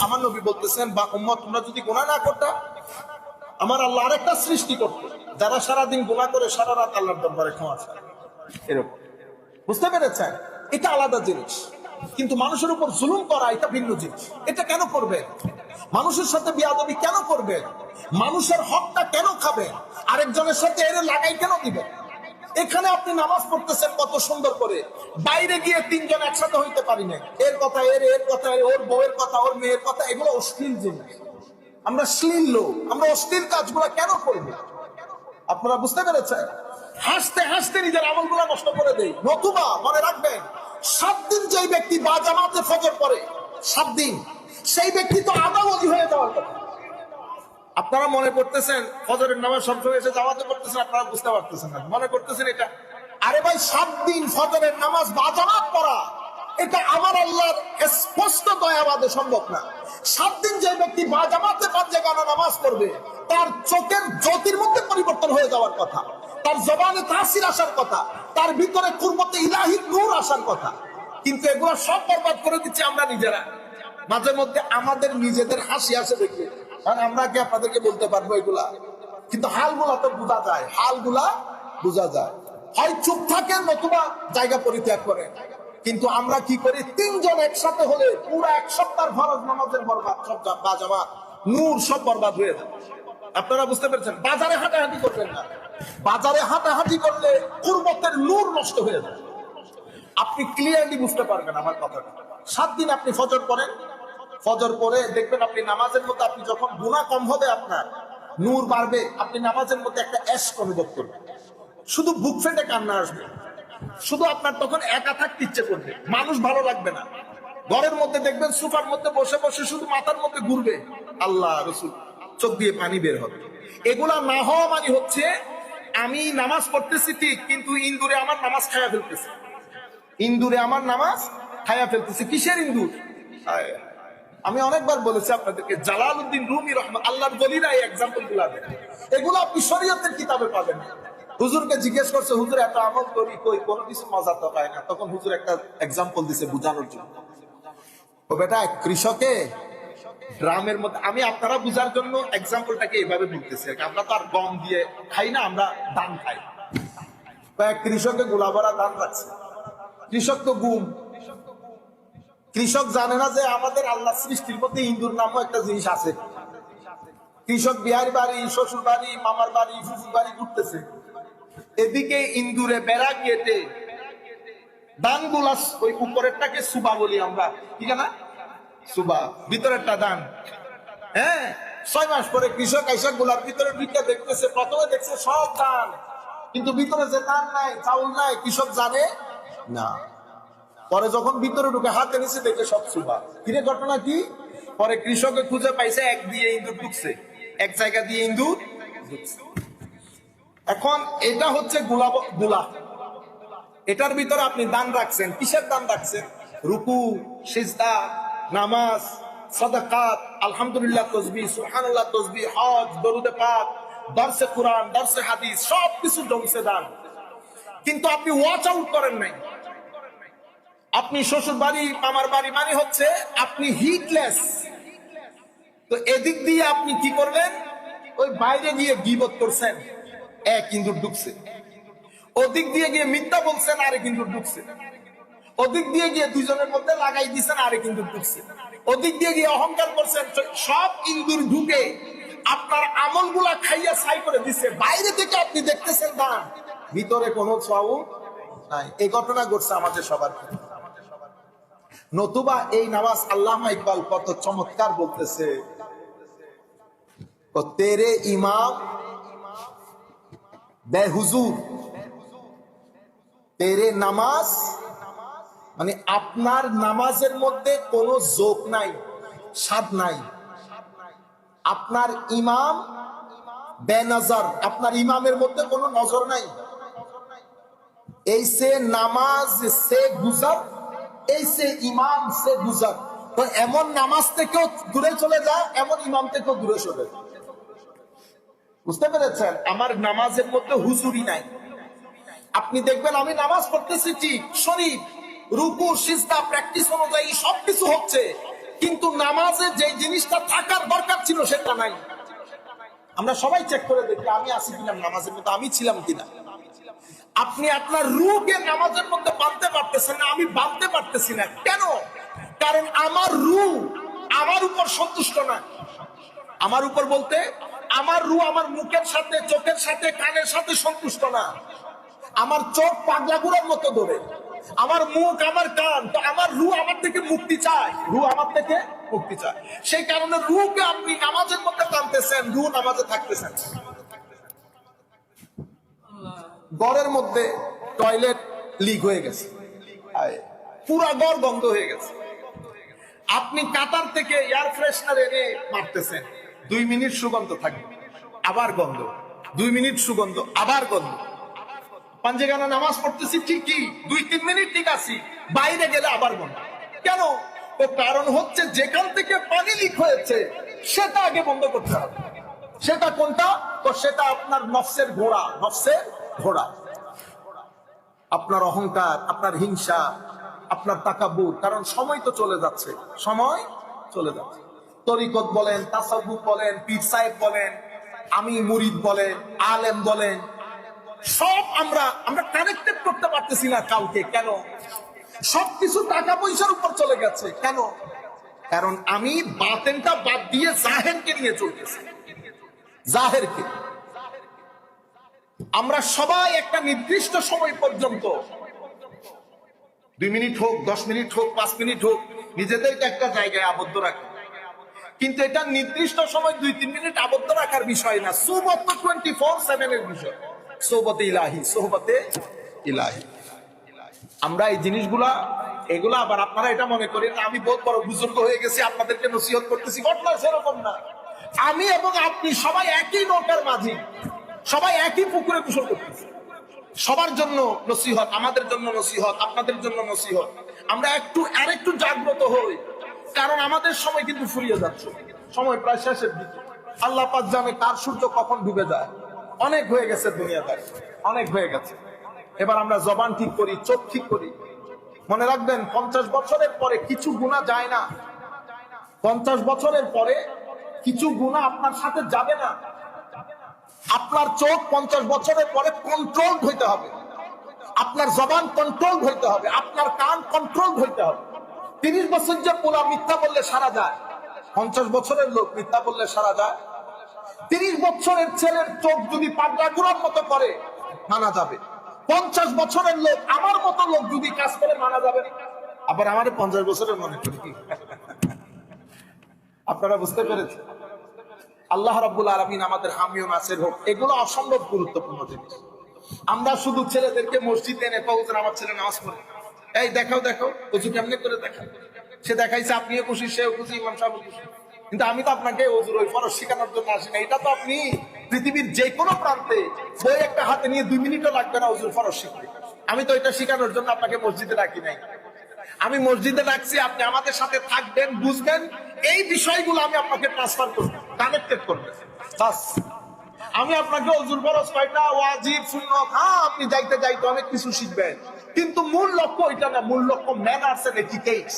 আমার নবী বলতেছেন, বা উম্মত তোমরা যদি গুনাহ না করতা, আমার আল্লাহ আরেকটা সৃষ্টি করতো, যারা সারাদিন গুনাহ করে সারা রাত আল্লাহর দরবারে ক্ষমা চায়। এরকম, বুঝতে পেরেছেন? এটা আলাদা জিনিস। কিন্তু মানুষের উপর জুলুম করা এটা ভিন্ন জিনিস। এটা কেন করবেন? মানুষের সাথে বিয়াদবি কেন করবেন? মানুষের হকটা কেন খাবেন? আরেকজনের সাথে এর লাগাই কেন দিবেন? এখানে আপনি নামাজ পড়তেছেন কত সুন্দর করে, বাইরে গিয়ে 3 জন একসাথে হইতে পারি না। এর কথা এর, এর কথা ওর, বউয়ের কথা ওর, মেয়ের কথা, এগুলো অশ্লীল জিনিস। আমরা শ্লীল লোক, আমরা অশ্লীল কাজগুলো কেন করবো? আপনারা বুঝতে পেরেছেন? হাসতে হাসতে নিজের আমলগুলো নষ্ট করে দেই। নতুবা মনে রাখবেন, 7 দিন যেই ব্যক্তি বা জামাতে ফজর পড়ে, 7 দিন, সেই ব্যক্তি তো আবার ওলি হয়ে যাওয়ার কথা। আপনারা মনে করতেছেন ফজরের নামাজ সবসময় এসে জামাতে পড়তেছেন, আপনারা বুঝতে পারতেছেন না, মনে করতেছেন এটা। আরে ভাই 7 দিন ফজরের নামাজ বাজামাত পড়া, এটা আমার আল্লাহর স্পষ্ট দয়াবাদে সম্ভব না। 7 দিন যে ব্যক্তি বাজামাতে পাঁচজাগানা নামাজ পড়বে, তার চোখের জ্যোতির মধ্যে পরিবর্তন হয়ে যাওয়ার কথা, তার জবানে তাসির আসার কথা, তার ভিতরে কুরবতে ইলাহির নূর আসার কথা। কিন্তু এগুলো সব বরবাদ করে দিচ্ছি আমরা নিজেরা। মাঝে মধ্যে আমাদের নিজেদের হাসি আসে দেখবে, কারণ আমরা কি আপনাদেরকে বলতে পারবো এগুলা? কিন্তু হালগুলা তো বোঝা যায়, হালগুলা বোঝা যায়। হয় চুপ থাকেন নতুবা জায়গা পরিত্যাগ করেন। কিন্তু আমরা কি করি, 3 জন একসাথে হলে পুরো 1 সপ্তাহ ফরজ নামাজের বরবাদ, সব বাজামাত নূর সব বরবাদ হয়ে যায়। আপনারা বুঝতে পেরেছেন? বাজারে হাঁটাহাঁটি করবেন না। বাজারে হাঁটাহাঁটি করলে কুরবতের নূর নষ্ট হয়ে যায়। আপনি ক্লিয়ারলি বুঝতে পারবেন আমার কথাটা। 7 দিন আপনি ফজর পড়েন, ফজর পরে দেখবেন আপনি নামাজের মধ্যে, আপনি যখন গুনাহ কম হবে, আপনার নূর বাড়বে, আপনি নামাজের মধ্যে একটা এশক অনুভব করবেন, শুধু বুক ফেটে কান্না আসবে, শুধু আপনার তখন একা থাকতে ইচ্ছে করবে, মানুষ ভালো লাগবে না। ঘরের মধ্যে দেখবেন সোফার মধ্যে বসে বসে শুধু মাথার মধ্যে ঘুরবে, আল্লাহ রসুল, চোখ দিয়ে পানি বের হবে। এগুলা না হওয়া মানে হচ্ছে আমি নামাজ পড়তেছি ঠিক, কিন্তু ইন্দুরে আমার নামাজ খায়া ফেলতেছে, ইন্দুরে আমার নামাজ খায়া ফেলতেছে। কিসের ইন্দুর? আমি অনেকবার বলেছি আপনাদেরকে, জালালউদ্দিন রুমি রহমান আল্লাহর ওলিরা এই এক্সাম্পল গুলা দেন, এগুলো আপনি শরীয়তের কিতাবে পাবেন না। হুজুরকে জিজ্ঞেস করছে, হুজুর এত আমল করি, কই কোনো কিছু মজা তো পায় না। তখন হুজুর একটা এক্সাম্পল দিছে বোঝানোর জন্য। ও বেটা, কৃষকে ড্রামের মধ্যে, আমি আপনারা বুঝার জন্য এক্সাম্পলটাকে এইভাবে বলতেছি। আমরা তো আর গম দিয়ে খাই না, আমরা ধান খাই। কৃষকে গোলা ভরা ধান রাখছে, কৃষক তো গুম। কৃষক জানে না যে আমাদের আল্লাহ সৃষ্টির মধ্যে ইন্দুর নামও একটা জিনিস আছে। কৃষক বিহার বাড়ি, শ্বশুর বাড়ি, মামার বাড়ি, ফুফুর বাড়ি ঘুরতেছে, এদিকে ইন্দুরে বেড়া কেটে দান গুলা, ওই উপরেরটাকে সুবা বলি আমরা, ঠিক না? সুবা, ভিতরেরটা দান। হ্যাঁ, 6 মাস পরে কৃষক আইসা গুলার ভিতরে ঢুকে দেখতেছে, প্রথমে দেখছে সব দান, কিন্তু ভিতরে যে দান নাই, চাউল নাই, কৃষক জানে না। পরে যখন ভিতরে ঢুকে হাতে নিচে দেখে সব সুবা। কিরে ঘটনা কি? পরে কৃষকে খুঁজে পাইছে এক দিয়ে ইন্দুর ঢুকছে, এক জায়গা দিয়ে ইন্দুর ঢুকছে। এখন এটা হচ্ছে গুলা, এটার ভিতরে আপনি দান রাখছেন। কিসের দান রাখছেন? রুকু, সিজদা, নামাজ, সাদাকাত, আলহামদুলিল্লাহ তাসবিহ, সুবহানাল্লাহ তাসবিহ, হজ, দরুদে পাক, দরসে কুরআন, দরসে হাদিস, সব কিছু জমছে দান। কিন্তু আপনি ওয়াচ আউট করেন নাই। আপনি শ্বশুর বাড়ি, মামার বাড়ি মানে হচ্ছে আপনি হিটলেস। তো এদিক দিয়ে আপনি কি করবেন? ওই বাইরে গিয়ে গীবত করছেন, এক ইন্দুর ঢুকছে। ওদিক দিয়ে গিয়ে মিথ্যা বলছেন, আরেক ইন্দুর ঢুকছে। ওদিক দিয়ে গিয়ে দুজনের মধ্যে লাগাই দিচ্ছেন, আরেক ইন্দুর ঢুকছে। ওদিক দিয়ে গিয়ে অহংকার করছেন, সব ইন্দুর ঢুকে আপনার আমলগুলা খাইয়া ছাই করে দিচ্ছে। বাইরে থেকে আপনি দেখতেছেন দান, ভিতরে কোনো চাউল নাই। এই ঘটনা ঘটছে আমাদের সবার ক্ষেত্রে। নতুবা এই নামাজ আল্লামা ইকবাল কত চমৎকার বলতেছে, তেরে ইমাম বেহুজুর, তেরে নামাজ মানে আপনার নামাজের মধ্যে কোনো যোগ নাই, স্বাদ নাই। আপনার ইমাম বেনজর, আপনার ইমামের মধ্যে কোনো নজর নাই। এই সে নামাজ সে গুজার, এই সে ইমাম সে গুজার। তো এমন নামাজ থেকেও দূরে চলে যায়, এমন ইমাম থেকেও দূরে চলে যায়। বুঝতে পেরেছেন? আমার নামাজের মধ্যে হুজুরি নাই। আপনি দেখবেন আমি নামাজ পড়তেছি ঠিক, শরীফ, রুকু, সিজদা প্র্যাকটিস অনুযায়ী সবকিছু হচ্ছে, কিন্তু নামাজে যে জিনিসটা থাকার দরকার ছিল সেটা নাই। আমরা সবাই চেক করে দেখি আমি আছি কিনা নামাজের মধ্যে, আমি ছিলাম কিনা। আপনি আপনার রূহকে নামাজের মধ্যে বাঁধতে পারতেছেন না, আমি বাঁধতে পারতেছি না। কেন? কারণ আমার রূহ আমার উপর সন্তুষ্ট না। আমার উপর বলতে আমার রূহ আমার মুখের সাথে, চোখের সাথে, কানের সাথে সন্তুষ্ট না। আমার চোখ পাগলা গুড়ার মতো ধরে, আমার মুখ, আমার কান, তো আমার রূহ আমার থেকে মুক্তি চায়, রূহ আমার থেকে মুক্তি চায়। সেই কারণে রূহকে আপনি নামাজের মধ্যে টানতেছেন, রূহ নামাজে থাকতেছেন। ঘরের মধ্যে টয়লেট লিক হয়ে গেছে, পুরা ঘর বন্ধ হয়ে গেছে। আপনি কাতার থেকে এয়ার ফ্রেশনার এনে মারতেছেন, 2 মিনিট সুগন্ধ থাকবে, আবার গন্ধ, 2 মিনিট সুগন্ধ, আবার গন্ধ। পাঞ্জেগানা নামাজ পড়তেছি ঠিকই, 2-3 মিনিট ঠিক আছি, বাইরে গেলে আবার গন্ধ। কেন? তো কারণ হচ্ছে যেখান থেকে পানি লিক হয়েছে সেটা আগে বন্ধ করতে হবে। সেটা কোনটা? তো সেটা আপনার নফসের ঘোড়া, নফসের ঘোড়া, আপনার অহংকার, আপনার হিংসা, আপনার তাকাব্বুর। কারণ সময় তো চলে যাচ্ছে, সময় চলে যাচ্ছে। তরিকত বলেন, তাসাউফ বলেন, পীর সাহেব বলেন, আমি মুরিদ বলেন, আলেম বলেন, সব আমরা কানেক্টেড করতে পারতেছি না কাউকে। কেন? সবকিছু টাকা পয়সার উপর চলে গেছে। কেন? কারণ আমি বাতেনটা বাদ দিয়ে জাহেরকে নিয়ে চলতেছি, জাহেরকে। আমরা সবাই একটা নির্দিষ্ট সময় পর্যন্ত, 2 মিনিট হোক, 10 মিনিট হোক, 5 মিনিট হোক, নিজেদেরকে একটা জায়গায় আবদ্ধ রাখি। কিন্তু এটা নির্দিষ্ট সময় 2-3 মিনিট আবদ্ধ রাখার বিষয় না, সুবত 24/7 এর বিষয়। সোহবতে ইলাহি, সোহবতে ইলাহি। আমরা এই জিনিসগুলা, এগুলা আবার আপনারা এটা মনে করেন আমি বহুত বড় বুজুর্গ হয়ে গেছি, আপনাদেরকে নসিহত করতেছি। ঘটনা সেরকম না। আমি এবং আপনি সবাই একই নৌকার মাঝি, সবাই একই পুকুরে গোসল করতেছি। সবার জন্য নসিহত, আমাদের জন্য নসিহত, আপনাদের জন্য নসিহত। আমরা আরেকটু জাগ্রত হই, কারণ আমাদের সময় কিন্তু ফুরিয়ে যাচ্ছে, সময় প্রায় শেষের দিকে। আল্লাহ পাক জানে কার সূর্য কখন ডুবে যায়। অনেক হয়ে গেছে দুনিয়াদার, অনেক হয়ে গেছে। এবার আমরা জবান ঠিক করি, চোখ ঠিক করি। মনে রাখবেন 50 বছরের পরে কিছু গুনাহ যায় না। 50 বছরের পরে কিছু গুনাহ আপনার সাথে যাবে না। আপনার চোখ 50 বছরের পরে কন্ট্রোল হইতে হবে, আপনার জবান কন্ট্রোল হইতে হবে, আপনার কান কন্ট্রোল হইতে হবে। 30 বছর যে পোলা মিথ্যা বললে সারা যায়, 50 বছরের লোক মিথ্যা বললে সারা যায়? 30 বছরের ছেলের চোখ যদি পাগলা গুড়ার মতো করে মানা যাবে। 50 বছরের লোক, আমার মতো লোক যদি কাজ করে মানা যাবে। আবার আমাদের 50 বছরের মনে করি। আপনারা বুঝতে পেরেছেন? আল্লাহ রাব্বুল আলামিন আমাদের হামি ও নাসির হোক। এগুলো অসম্ভব গুরুত্বপূর্ণ জিনিস। আমরা শুধু ছেলেদেরকে মসজিদে এনে কওছেন আমার ছেলে নামাজ পড়ে, এই দেখাও দেখাও ওযু কেমনে করে দেখাও। সে দেখাইছে, আপনিও খুশি, সেও খুশি, ইমাম সাহেব খুশি। কিন্তু আমি তো আপনাকে ওযুর ওই ফরজ শেখানোর জন্য আসি না। এটা তো আপনি পৃথিবীর যে কোনো প্রান্তে বই একটা হাতে নিয়ে 2 মিনিটও লাগবে না ওযুর ফরজ শিখতে। আমি তো এটা শেখানোর জন্য আপনাকে মসজিদে রাখি নাই। আমি মসজিদে রাখছি, আপনি আমাদের সাথে থাকবেন, বুঝবেন, এই বিষয়গুলো আমি আপনাকে ট্রান্সফার করব, কানেক্টেড করব। বাস। আমি আপনাকে ওযুর ফরজ কয়টা, ওয়াজিব, সুন্নাত, হ্যাঁ আপনি যাইতে যাইতে অনেক কিছু শিখবেন, কিন্তু মূল লক্ষ্য এটা না। মূল লক্ষ্য ম্যানার্স এন্ড এটিকেটস।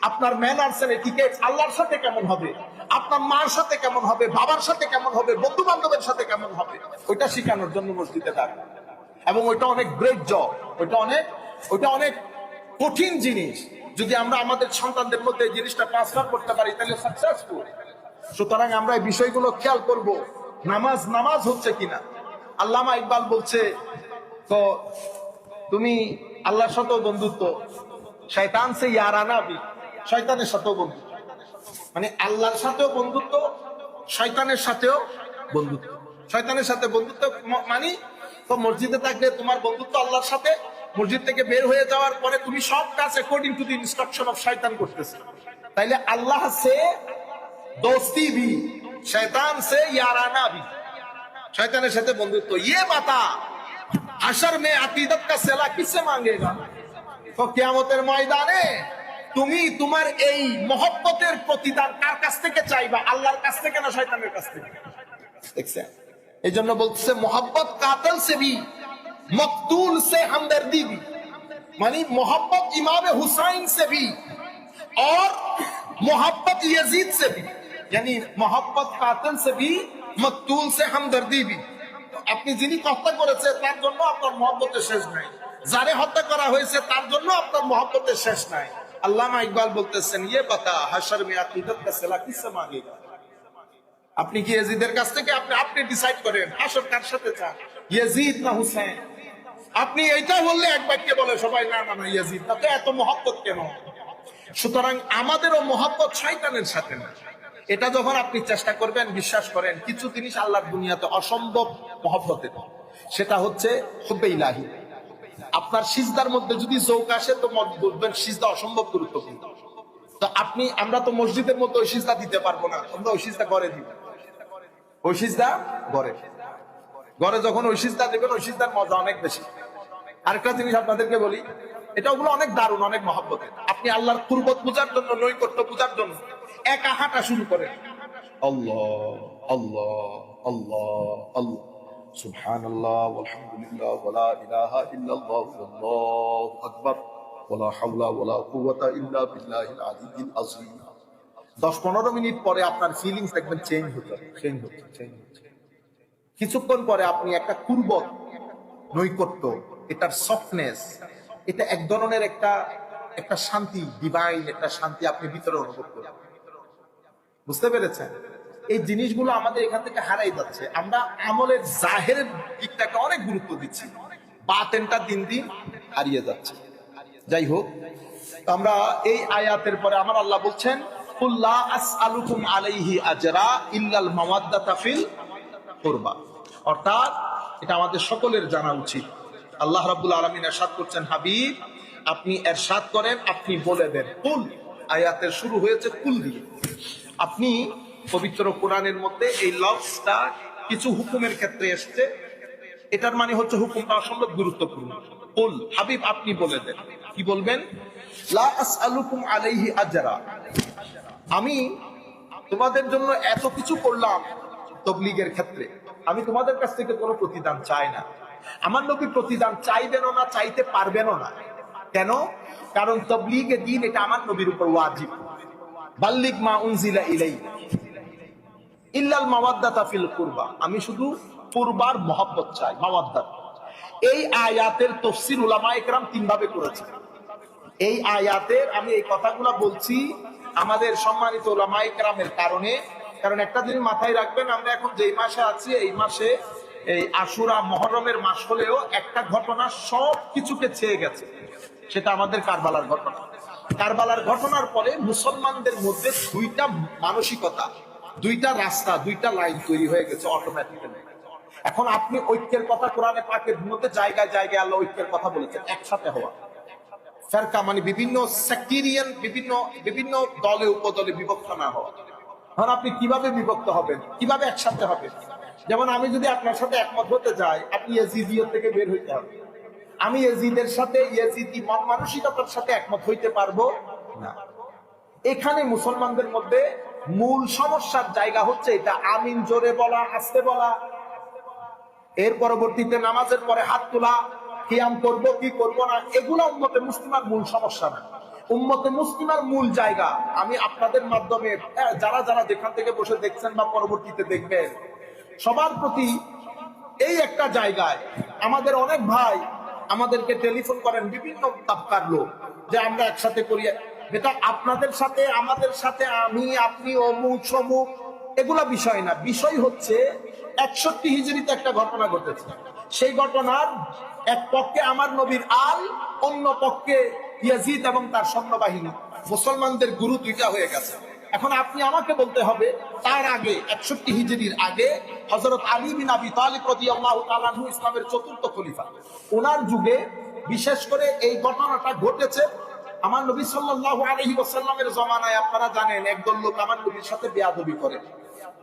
আপনার ম্যানার্স এন্ড এটিকেটস আল্লাহর সাথে কেমন হবে, আপনার মার সাথে কেমন হবে, বাবার সাথে কেমন হবে, বন্ধু বান্ধবের সাথে কেমন হবে, ওইটা শেখানোর জন্য মসজিদে থাকবে। এবং ওইটা অনেক গ্রেট জব, ওইটা অনেক কঠিন জিনিস। যদি আমরা আমাদের সন্তানদের মধ্যে এই জিনিসটা ট্রান্সফার করতে পারি তাহলে সাকসেসফুল। সুতরাং আমরা এই বিষয়গুলো খেয়াল করব। নামাজ হচ্ছে কিনা। আল্লামা ইকবাল বলছে, তো তুমি আল্লাহর সাথেও বন্ধুত্ব, শয়তান সে ইয়ারানা বি, শয়তানের সাথেও বন্ধুত্ব। মানে আল্লাহর সাথেও বন্ধুত্ব, শয়তানের সাথেও বন্ধুত্ব। শয়তানের সাথে বন্ধুত্ব মানে তো মসজিদে থাকলে তোমার বন্ধুত্ব আল্লাহর সাথে, মসজিদ থেকে বের হয়ে যাওয়ার পরে তুমি সব কাজ according to the instruction of শয়তান করতেছো। তাইলে আল্লাহ সে দোস্তি ভি, শয়তান সে ইয়ারানা ভি, শয়তানের সাথে বন্ধুত্ব। ये बता হাশর में अकीदत का सिला किससे मांगेगा? তো কিয়ামতের ময়দানে তুমি তোমার এই মহব্বতের প্রতিদান কার কাছ থেকে চাইবা? আল্লাহর কাছ থেকে না শয়তানের কাছ থেকে? দেখছেন? এই জন্য বলছে মোহাব্বত কাতল সে ভি, মকতুল সে हमदर्दी भी, মানে मोहब्बत इमाम हुसैन से भी और मोहब्बत यजीद से भी, यानी मोहब्बत कातिल से भी मकतूल से हमदर्दी भी। আপনি যিনি হত্যা করেছে তার জন্য আপনার মহব্বতের শেষ নাই, যারে হত্যা করা হয়েছে তার জন্য আপনার মহব্বতের শেষ নাই। আল্লামা ইকবাল বলতেছেন, ये बता हशर में अकीदत का सिला किससे मांगेगा? আপনি কি ইয়াজিদের কাছ থেকে? আপনি ডিসাইড করেন হাশর কার সাথে চান, ইয়াজিদ না হুসাইন? আপনি এইটা বললে এক বাক্যে বলে সবাই, না না না ইয়াজিদ। তাতে এত মহব্বত কেন? সুতরাং আমাদেরও মহব্বত শয়তানের সাথে না। এটা যখন আপনি চেষ্টা করবেন, বিশ্বাস করেন কিছু জিনিস আল্লাহর দুনিয়াতে অসম্ভব মহব্বতের, সেটা হচ্ছে হুব্বে ইলাহি। আপনার সিজদার মধ্যে যদি যৌক আসে তো বুঝবেন সিজদা অসম্ভব গুরুত্বপূর্ণ। তো আমরা তো মসজিদের মধ্যে ওই সিজদা দিতে পারবো না, আমরা ওই সিজদা ঘরে দিব। ওই সিজদা ঘরে ঘরে যখন ওই সিজদা দেবেন, ওই সিজদার মজা অনেক বেশি। আরেকটা জিনিস আপনাদেরকে বলি, এটা ওগুলো অনেক দারুণ, অনেক মহব্বতের। আপনি আল্লাহর কুরবত পূজার জন্য, নৈকট্য পূজার জন্য একা হাঁটা শুরু করেন, আল্লাহ আল্লাহ আল্লাহ আল্লাহ, সুবহানাল্লাহ ওয়ালহামদুলিল্লাহ ওয়ালা ইলাহা ইল্লাল্লাহ আল্লাহু আকবার ওয়ালা হাওলা ওয়ালা কুওয়াতা ইল্লা বিল্লাহিল আলিয়্যিল আযীম। 10-15 মিনিট পরে আপনার ফিলিংস দেখবেন চেঞ্জ হচ্ছে। কিছুক্ষণ পরে আপনি একটা কুরবত, নৈকট্য, এটার সফটনেস, এটা এক ধরনের একটা শান্তি, ডিভাইন একটা শান্তি আপনি ভিতরে অনুভব করেন। বুঝতে পেরেছেন? এই জিনিসগুলো আমাদের এখান থেকে হারাই যাচ্ছে। আমরা আমলের জাহেরের দিকটাকে অনেক গুরুত্ব দিচ্ছি, বাতেনটা দিন দিন হারিয়ে যাচ্ছে। যাই হোক, আমরা এই আয়াতের পরে আমার আল্লাহ বলছেন, কুল লা আসআলুকুম আলাইহি আজরা ইল্লাল মাওয়াদ্দাতা ফিল কুরবা। অর্থাৎ এটা আমাদের সকলের জানা উচিত। আল্লাহ রাব্বুল আলামিন ইরশাদ করছেন, হাবিব আপনি ইরশাদ করেন, আপনি বলে দেন। কুল, আয়াতের শুরু হয়েছে কুল দিয়ে। আপনি পবিত্র কোরআনের মধ্যে এই লফজটা কিছু হুকুমের ক্ষেত্রে এসেছে, এটার মানে হচ্ছে হুকুমটা অসম্ভব গুরুত্বপূর্ণ। কুল, হাবিব আপনি বলে দেন। কি বলবেন? লা আসআলুকুম আলাইহি আজরা, আমি তোমাদের জন্য এত কিছু করলাম তাবলীগের ক্ষেত্রে, আমি তোমাদের কাছ থেকে কোনো প্রতিদান চাই না। আমার নবী প্রতিদান চাইবেনও না, চাইতে পারবেনও না। কেন? কারণ তাবলীগে দ্বীন এটা আমার নবীর উপর ওয়াজিব। বাল্লিগ মা উনজিলা ইলাইহি ইল্লাল মাওয়াদ্দাতা ফিল কুরবা, আমি শুধু কুরবার মহব্বত চাই, মাওয়াদ্দাত। এই আয়াতের তাফসীর উলামায়ে কেরাম 3 ভাবে করেছেন। এই আয়াতের আমি এই কথাগুলো বলছি আমাদের সম্মানিত উলামায়ে কেরামের কারণে। কারণ একটা জিনিস মাথায় রাখবেন, আমরা এখন যেই মাসে আছি, এই মাসে এই আশুরা মুহররমের মাস হলেও একটা ঘটনা সব কিছুকে ছেয়ে গেছে, সেটা আমাদের কারবালার ঘটনা। কারবালার ঘটনার পরে মুসলমানদের মধ্যে 2টা মানসিকতা, 2টা রাস্তা, 2টা লাইন তৈরি হয়ে গেছে অটোমেটিক্যালি। এখন আপনি ঐক্যের কথা কোরআনে পাকের মধ্যে জায়গায় জায়গায় আল্লাহ ঐক্যের কথা বলেছেন, একসাথে হওয়া। ফেরকা মানে বিভিন্ন সেক্টেরিয়ান, বিভিন্ন দলে উপদলে বিভক্ত না হওয়া। এখন আপনি কিভাবে বিভক্ত হবেন, কিভাবে একসাথে হবেন? যেমন আমি যদি আপনার সাথে একমত হতে যাই, আপনি ইয়াজিদিয়ত থেকে বের হইতে হবে। আমি ইয়াজিদের সাথে, ইয়াজিদি মন মানসিকতার সাথে একমত হইতে পারবো না। এখানে মুসলমানদের মধ্যে মূল সমস্যার জায়গা হচ্ছে এটা, আমিন জোরে বলা, আস্তে বলা, এর পরবর্তীতে নামাজের পরে হাত তোলা, কিয়াম করব কি করব না, এগুলা উম্মতে মুসলিমার মূল সমস্যা না। উম্মতে মুসলিমার মূল জায়গা, আমি আপনাদের মাধ্যমে যারা যারা যেখান থেকে বসে দেখছেন বা পরবর্তীতে দেখবেন, সবার প্রতি এই একটা জায়গায় আমাদের অনেক ভাই আমাদেরকে টেলিফোন করেন, বিভিন্ন তাবকার লোক, যে আমরা একসাথে করি। এটা আপনাদের সাথে, আমাদের সাথে, আমি আপনি অমুক সমুক, এগুলা বিষয় না। বিষয় হচ্ছে 61 হিজরিতে একটা ঘটনা ঘটেছে। সেই ঘটনার এক পক্ষে আমার নবীর আল, অন্য পক্ষে ইয়াজিদ এবং তার সৈন্যবাহিনী। মুসলমানদের গুরু 2টা হয়ে গেছে। এখন আপনি আমাকে বলতে হবে, তার আগে 61 হিজরির আগে হযরত আলী বিন আবি তালিব রাদিয়াল্লাহু তাআলা আনহু ইসলামের 4র্থ খলিফা, ওনার যুগে বিশেষ করে এই ঘটনাটা ঘটেছে আমার নবী সাল্লাল্লাহু আলাইহি ওয়াসাল্লামের জমানায়। আপনারা জানেন একদল লোক আমার নবীর সাথে বেয়াদবি করে।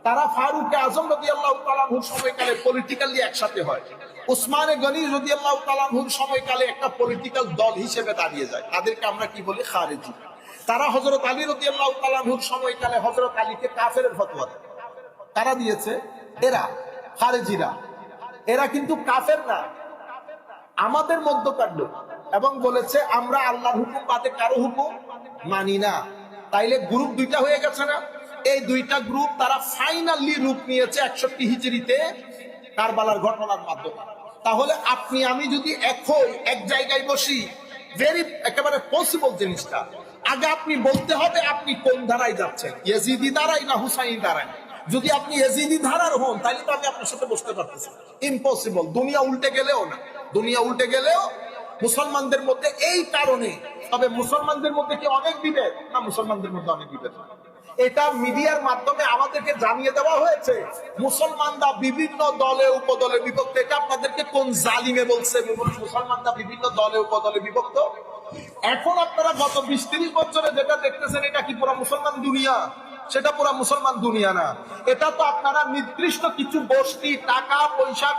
তারা ফারুক আজম রাদিয়াল্লাহু তাআলা আনহুর সময়কালে পলিটিক্যালি একসাথে হয়। উসমান গনি রাদিয়াল্লাহু তাআলা আনহুর সময়কালে একটা পলিটিক্যাল দল হিসেবে দাঁড়িয়ে যায়। তাদেরকে আমরা কি বলি? খারেজি। তারা হযরত আলী রাদিয়াল্লাহু তাআলা আনহুর সময়কালে হযরত আলীকে কাফেরের ফতোয়া দেয়। তারা দিয়েছে, এরা খারেজিরা, এরা কিন্তু কাফের না, আমাদের মধ্যকার লোক, এবং বলেছে আমরা আল্লাহর হুকুম বাদে কারো হুকুম মানি না। তাইলে গ্রুপ 2টা হয়ে গেছে না? এই 2টা গ্রুপ তারা ফাইনালি রূপ নিয়েছে 61 হিজরিতে কারবালার ঘটনার মাধ্যমে। তাহলে আপনি আমি যদি এক জায়গায় বসি, একেবারে পসিবল জিনিসটা, আগে আপনি বলতে হবে আপনি কোন ধারায় যাচ্ছেন, ইয়াজিদি ধারায় না হুসাইনি ধারায়। যদি আপনি ইয়াজিদি ধারার হন, তাহলে তো আমি আপনার সাথে বসতে পারতেছি, ইম্পসিবল। দুনিয়া উল্টে গেলেও না, দুনিয়া উল্টে গেলেও মুসলমানদের মধ্যে এই কারণে। তবে মুসলমানদের মধ্যে কি অনেক বিভেদ? না, মুসলমানদের মধ্যে অনেক বিভেদ না। এটা মিডিয়ার মাধ্যমে আমাদেরকে জানিয়ে দেওয়া হয়েছে মুসলমানরা বিভিন্ন দলে উপদলে বিভক্ত। এটা আপনাদেরকে কোন জালিমে বলছে মুসলমানরা বিভিন্ন দলে উপদলে বিভক্ত? এখন আপনারা গত 20-30 বছরে যেটা দেখতেছেন এটা কি পুরো মুসলমান দুনিয়া? সেটা পুরো মুসলমান দুনিয়া না। এটা তো আপনারা নির্দিষ্ট কিছু গোষ্ঠী টাকা পয়সা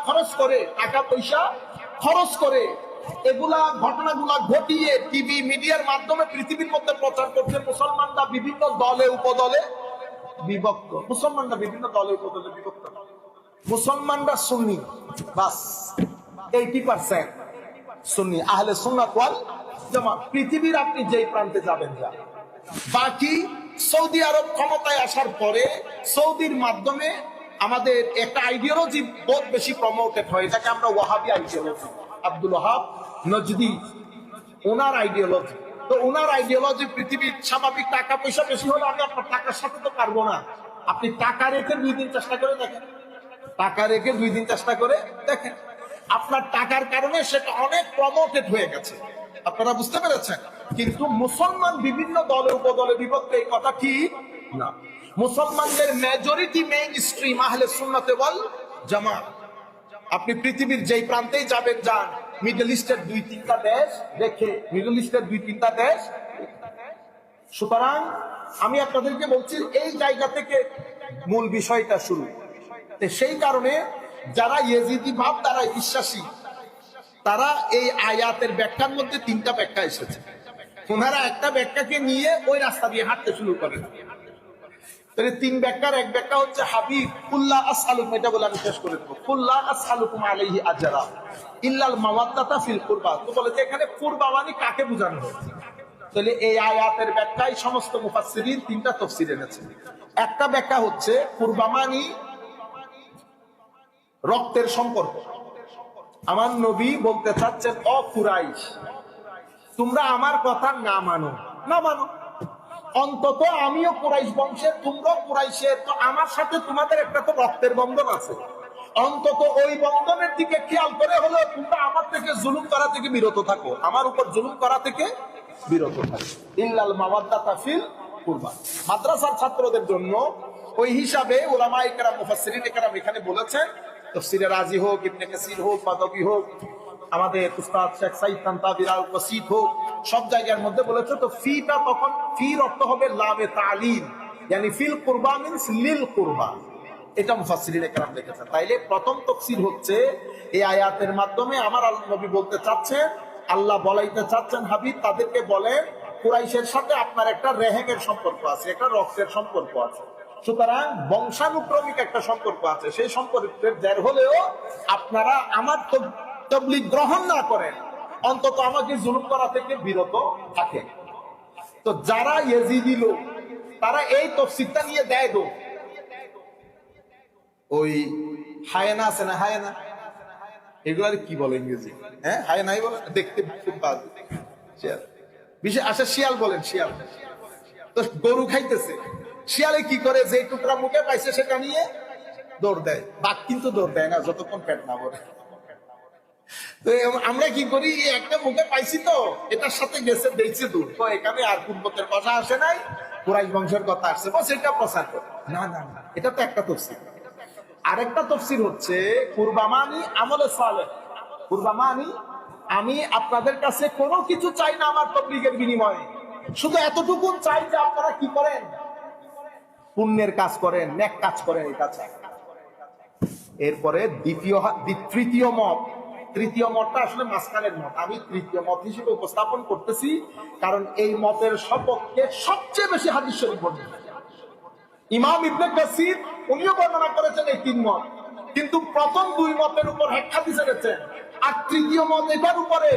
খরচ করে এগুলা ঘটনাগুলা ঘটিয়ে টিভি মিডিয়ার মাধ্যমে পৃথিবীর মধ্যে প্রচার করছে মুসলমানরা বিভিন্ন দলে উপদলে বিভক্ত। মুসলমানরা বিভিন্ন দলে উপদলে বিভক্ত। মুসলমানরা সুন্নি, বাস 80% সুন্নি, আহলে সুন্নাত ওয়াল জামাত। পৃথিবীর আপনি যেই প্রান্তে যাবেন যা, বাকি সৌদি আরব ক্ষমতায় আসার পরে সৌদির মাধ্যমে আমাদের একটা আইডিওলজি বহুত বেশি প্রমোটেড হয়, এটাকে আমরা ওয়াহাবি আইডিওলজি, আব্দুল ওয়াহাব নজদি ওনার আইডিওলজি। তো ওনার আইডিওলজি পৃথিবীর স্বাভাবিক টাকা পয়সা বেশি হলে আমি আপনার টাকার সাথে তো পারবো না। আপনি টাকা রেখে 2 দিন চেষ্টা করে দেখেন, আপনার টাকার কারণে সেটা অনেক প্রমোটেড হয়ে গেছে। আপনারা বুঝতে পেরেছেন? কিন্তু মুসলমান বিভিন্ন দলে উপদলে বিভক্ত, এই কথা ঠিক না। মুসলমানদের মেজরিটি মেইন স্ট্রিম আহলে সুন্নাত ওয়াল জামাত। আপনি পৃথিবীর যেই প্রান্তেই যাবেন যান, মিডল ইস্টের 2-3টা দেশ দেখে, সুতরাং আমি আপনাদেরকে বলছি এই জায়গা থেকে মূল বিষয়টা শুরু। সেই কারণে যারা ইয়েজিদি ভাব তারা বিশ্বাসী, তারা এই আয়াতের ব্যাখ্যার মধ্যে 3টা ব্যাখ্যা এসেছে। ওনারা একটা ব্যাখ্যাকে নিয়ে ওই রাস্তা দিয়ে হাঁটতে শুরু করেন। 3 ব্যাখ্যার এক ব্যাখ্যা হচ্ছে হাবিব কুল্লা আসআলুকুম, এটা বলে আমি শেষ করে দেব, কুল্লা আসআলুকুম আলাইহি আজরা ইল্লাল মাওয়াদ্দাতা ফিল কুরবা। তো বলে যে এখানে কুরবা মানে কাকে বোঝানো হচ্ছে? তাহলে এই আয়াতের ব্যাখ্যায় সমস্ত মুফাসসিরিন 3টা তাফসীর এনেছে। একটা ব্যাখ্যা হচ্ছে কুরবা মানে রক্তের সম্পর্ক। আমার নবী বলতে চাচ্ছেন, ও কুরাইশ, তোমরা আমার কথা না মানো, অন্তত আমিও কুরাইশ বংশের, তোমরাও কুরাইশের, তো আমার সাথে তোমাদের একটা তো রক্তের বন্ধন আছে। অন্তত ওই বন্ধনের দিকে খেয়াল করে হলো তোমরা আমার থেকে জুলুম করা থেকে বিরত থাকো, আমার উপর জুলুম করা থেকে বিরত থাকো। ইল্লাল মাওয়াদ্দাতা ফিল কুরবা। মাদ্রাসার ছাত্রদের জন্য ওই হিসাবে উলামায়ে কেরাম মুফাসসিরিনে কেরাম এখানে বলেছেন, তাফসীরে রাজি হোক, ইবনে কাসির হোক, বাদাবি হোক, আমাদের উস্তাদ শেখ সাইদ তানতাবির আল ওয়াসিত হোক, সব জায়গার মধ্যে বলেছে তো ফিটা তখন ফির অর্থ হবে লামে তালিল, মানে ফিল কুরবা মিন্স লিল কুরবা। এটা মুফাসসিরিনে কেরাম লিখেছেন। তাইলে প্রথম তাফসীর হচ্ছে এই আয়াতের মাধ্যমে আমার আল্লাহ নবী বলতে চাচ্ছেন, আল্লাহ বলাইতে চাচ্ছেন হাবিব তাদেরকে বলেন কুরাইশের সাথে আপনার একটা রেহেমের সম্পর্ক আছে, একটা রক্তের সম্পর্ক আছে, সুতরাং বংশানুক্রমিক একটা সম্পর্ক আছে। সেই সম্পর্কের জের হলেও আপনারা আমার তাবলীগ গ্রহণ না করেন, অন্তত আমাকে জুলুম করা থেকে বিরত থাকে। তো যারা ইয়েজিদি লোক তারা এই তাফসীরটা নিয়ে দেয় দো, ওই হায়না আছে না, হায়না, এগুলা কি বলে ইংরেজি? হ্যাঁ, হায়নাই বলে, দেখতে খুব বাজে। বিশেষ আচ্ছা শিয়াল বলেন, শিয়াল তো গরু খাইতেছে, শিয়ালে কি করে, যে টুকরা মুখে পাইছে সেটা নিয়ে দৌড় দেয়। বাঘ কিন্তু দৌড় দেয় না যতক্ষণ পেট না ভরে। তো আমরা কি করি, একটা মুখে পাইছি তো এটার সাথে গেছে দেখছে দূর, তো এখানে আর পূর্বতের কথা আসে নাই, কুরাইশ বংশের কথা আসছে, বস এটা প্রচার করে। না না না, এটা তো একটা তাফসীর। আরেকটা তাফসীর হচ্ছে কুরবা মানি আমলে সালেহ। কুরবা মানি আমি আপনাদের কাছে কোনো কিছু চাই না আমার তাবলীগের বিনিময়ে, শুধু এতটুকু চাই যে আপনারা কি করেন, পুণ্যের কাজ করেন, নেক কাজ করেন, এটা চাই। এরপরে তৃতীয় মতটা আসলে মাঝখানের মত, আমি তৃতীয় মত হিসেবে উপস্থাপন করতেছি, কারণ এই মতের সপক্ষে সবচেয়ে বেশি হাদিস শরীফ বর্ণিত। ইমাম ইবনে কাসির উনিও বর্ণনা করেছেন এই 3 মত, কিন্তু প্রথম 2 মতের উপর হাদিস এনেছেন, আর তৃতীয় মত এটার উপরে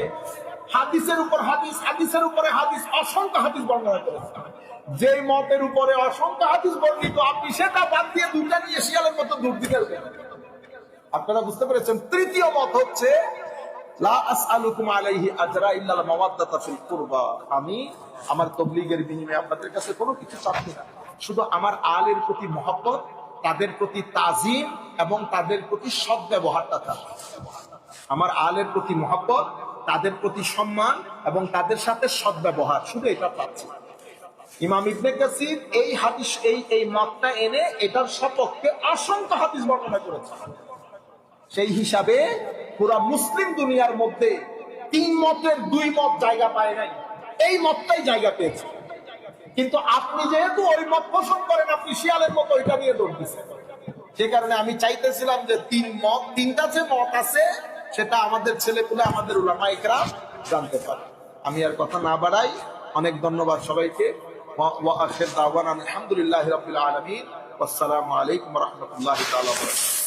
হাদিসের উপর হাদিস, হাদিসের উপরে হাদিস, অসংখ্য হাদিস বর্ণনা করেছেন। যে মতের উপরে অসংখ্য হাদিস বর্ণিত, আপনি সেটা বাদ দিয়ে 2টা নিয়ে শিয়ালের মতো দূর দিকে। আপনারা বুঝতে পেরেছেন? তৃতীয় মত হচ্ছে লা আসআলুকুম আলাইহি আজরা ইল্লাল মাওয়াদ্দাতা ফিল কুরবা, আমি আমার তাবলীগের বিনিময়ে আপনাদের কাছে কোনো কিছু চাচ্ছি না, শুধু আমার আলের প্রতি মহব্বত, তাদের প্রতি তাজিম এবং তাদের প্রতি সদ্ব্যবহারটা চাচ্ছি। আমার আলের প্রতি মহব্বত, তাদের প্রতি সম্মান এবং তাদের সাথে সদ্ব্যবহার, শুধু এটা চাচ্ছি। ইমাম ইবনে কাসির এই হাদিস এই মতটা এনে এটার সপক্ষে অসংখ্য হাদিস বর্ণনা করেছে। সেই হিসাবে পুরা মুসলিম দুনিয়ার মধ্যে 3 মতের 2 মত জায়গা পায় নাই, এই মতটাই জায়গা পেয়েছে। কিন্তু আপনি যেহেতু ওই মত পোষণ করেন, আপনি শিয়ালের মতো ওইটা নিয়ে দৌড় দিচ্ছেন। সে কারণে আমি চাইতেছিলাম যে 3টা যে মত আছে সেটা আমাদের ছেলেপুলে, আমাদের উলামা ইকরাম জানতে পারে। আমি আর কথা না বাড়াই, অনেক ধন্যবাদ সবাইকে। ওয়া আখির দাওয়ানা আলহামদুলিল্লাহি রাব্বিল আলামিন। আসসালামু আলাইকুম ওয়া রাহমাতুল্লাহি তাআলা ওয়া বারাকাতুহু।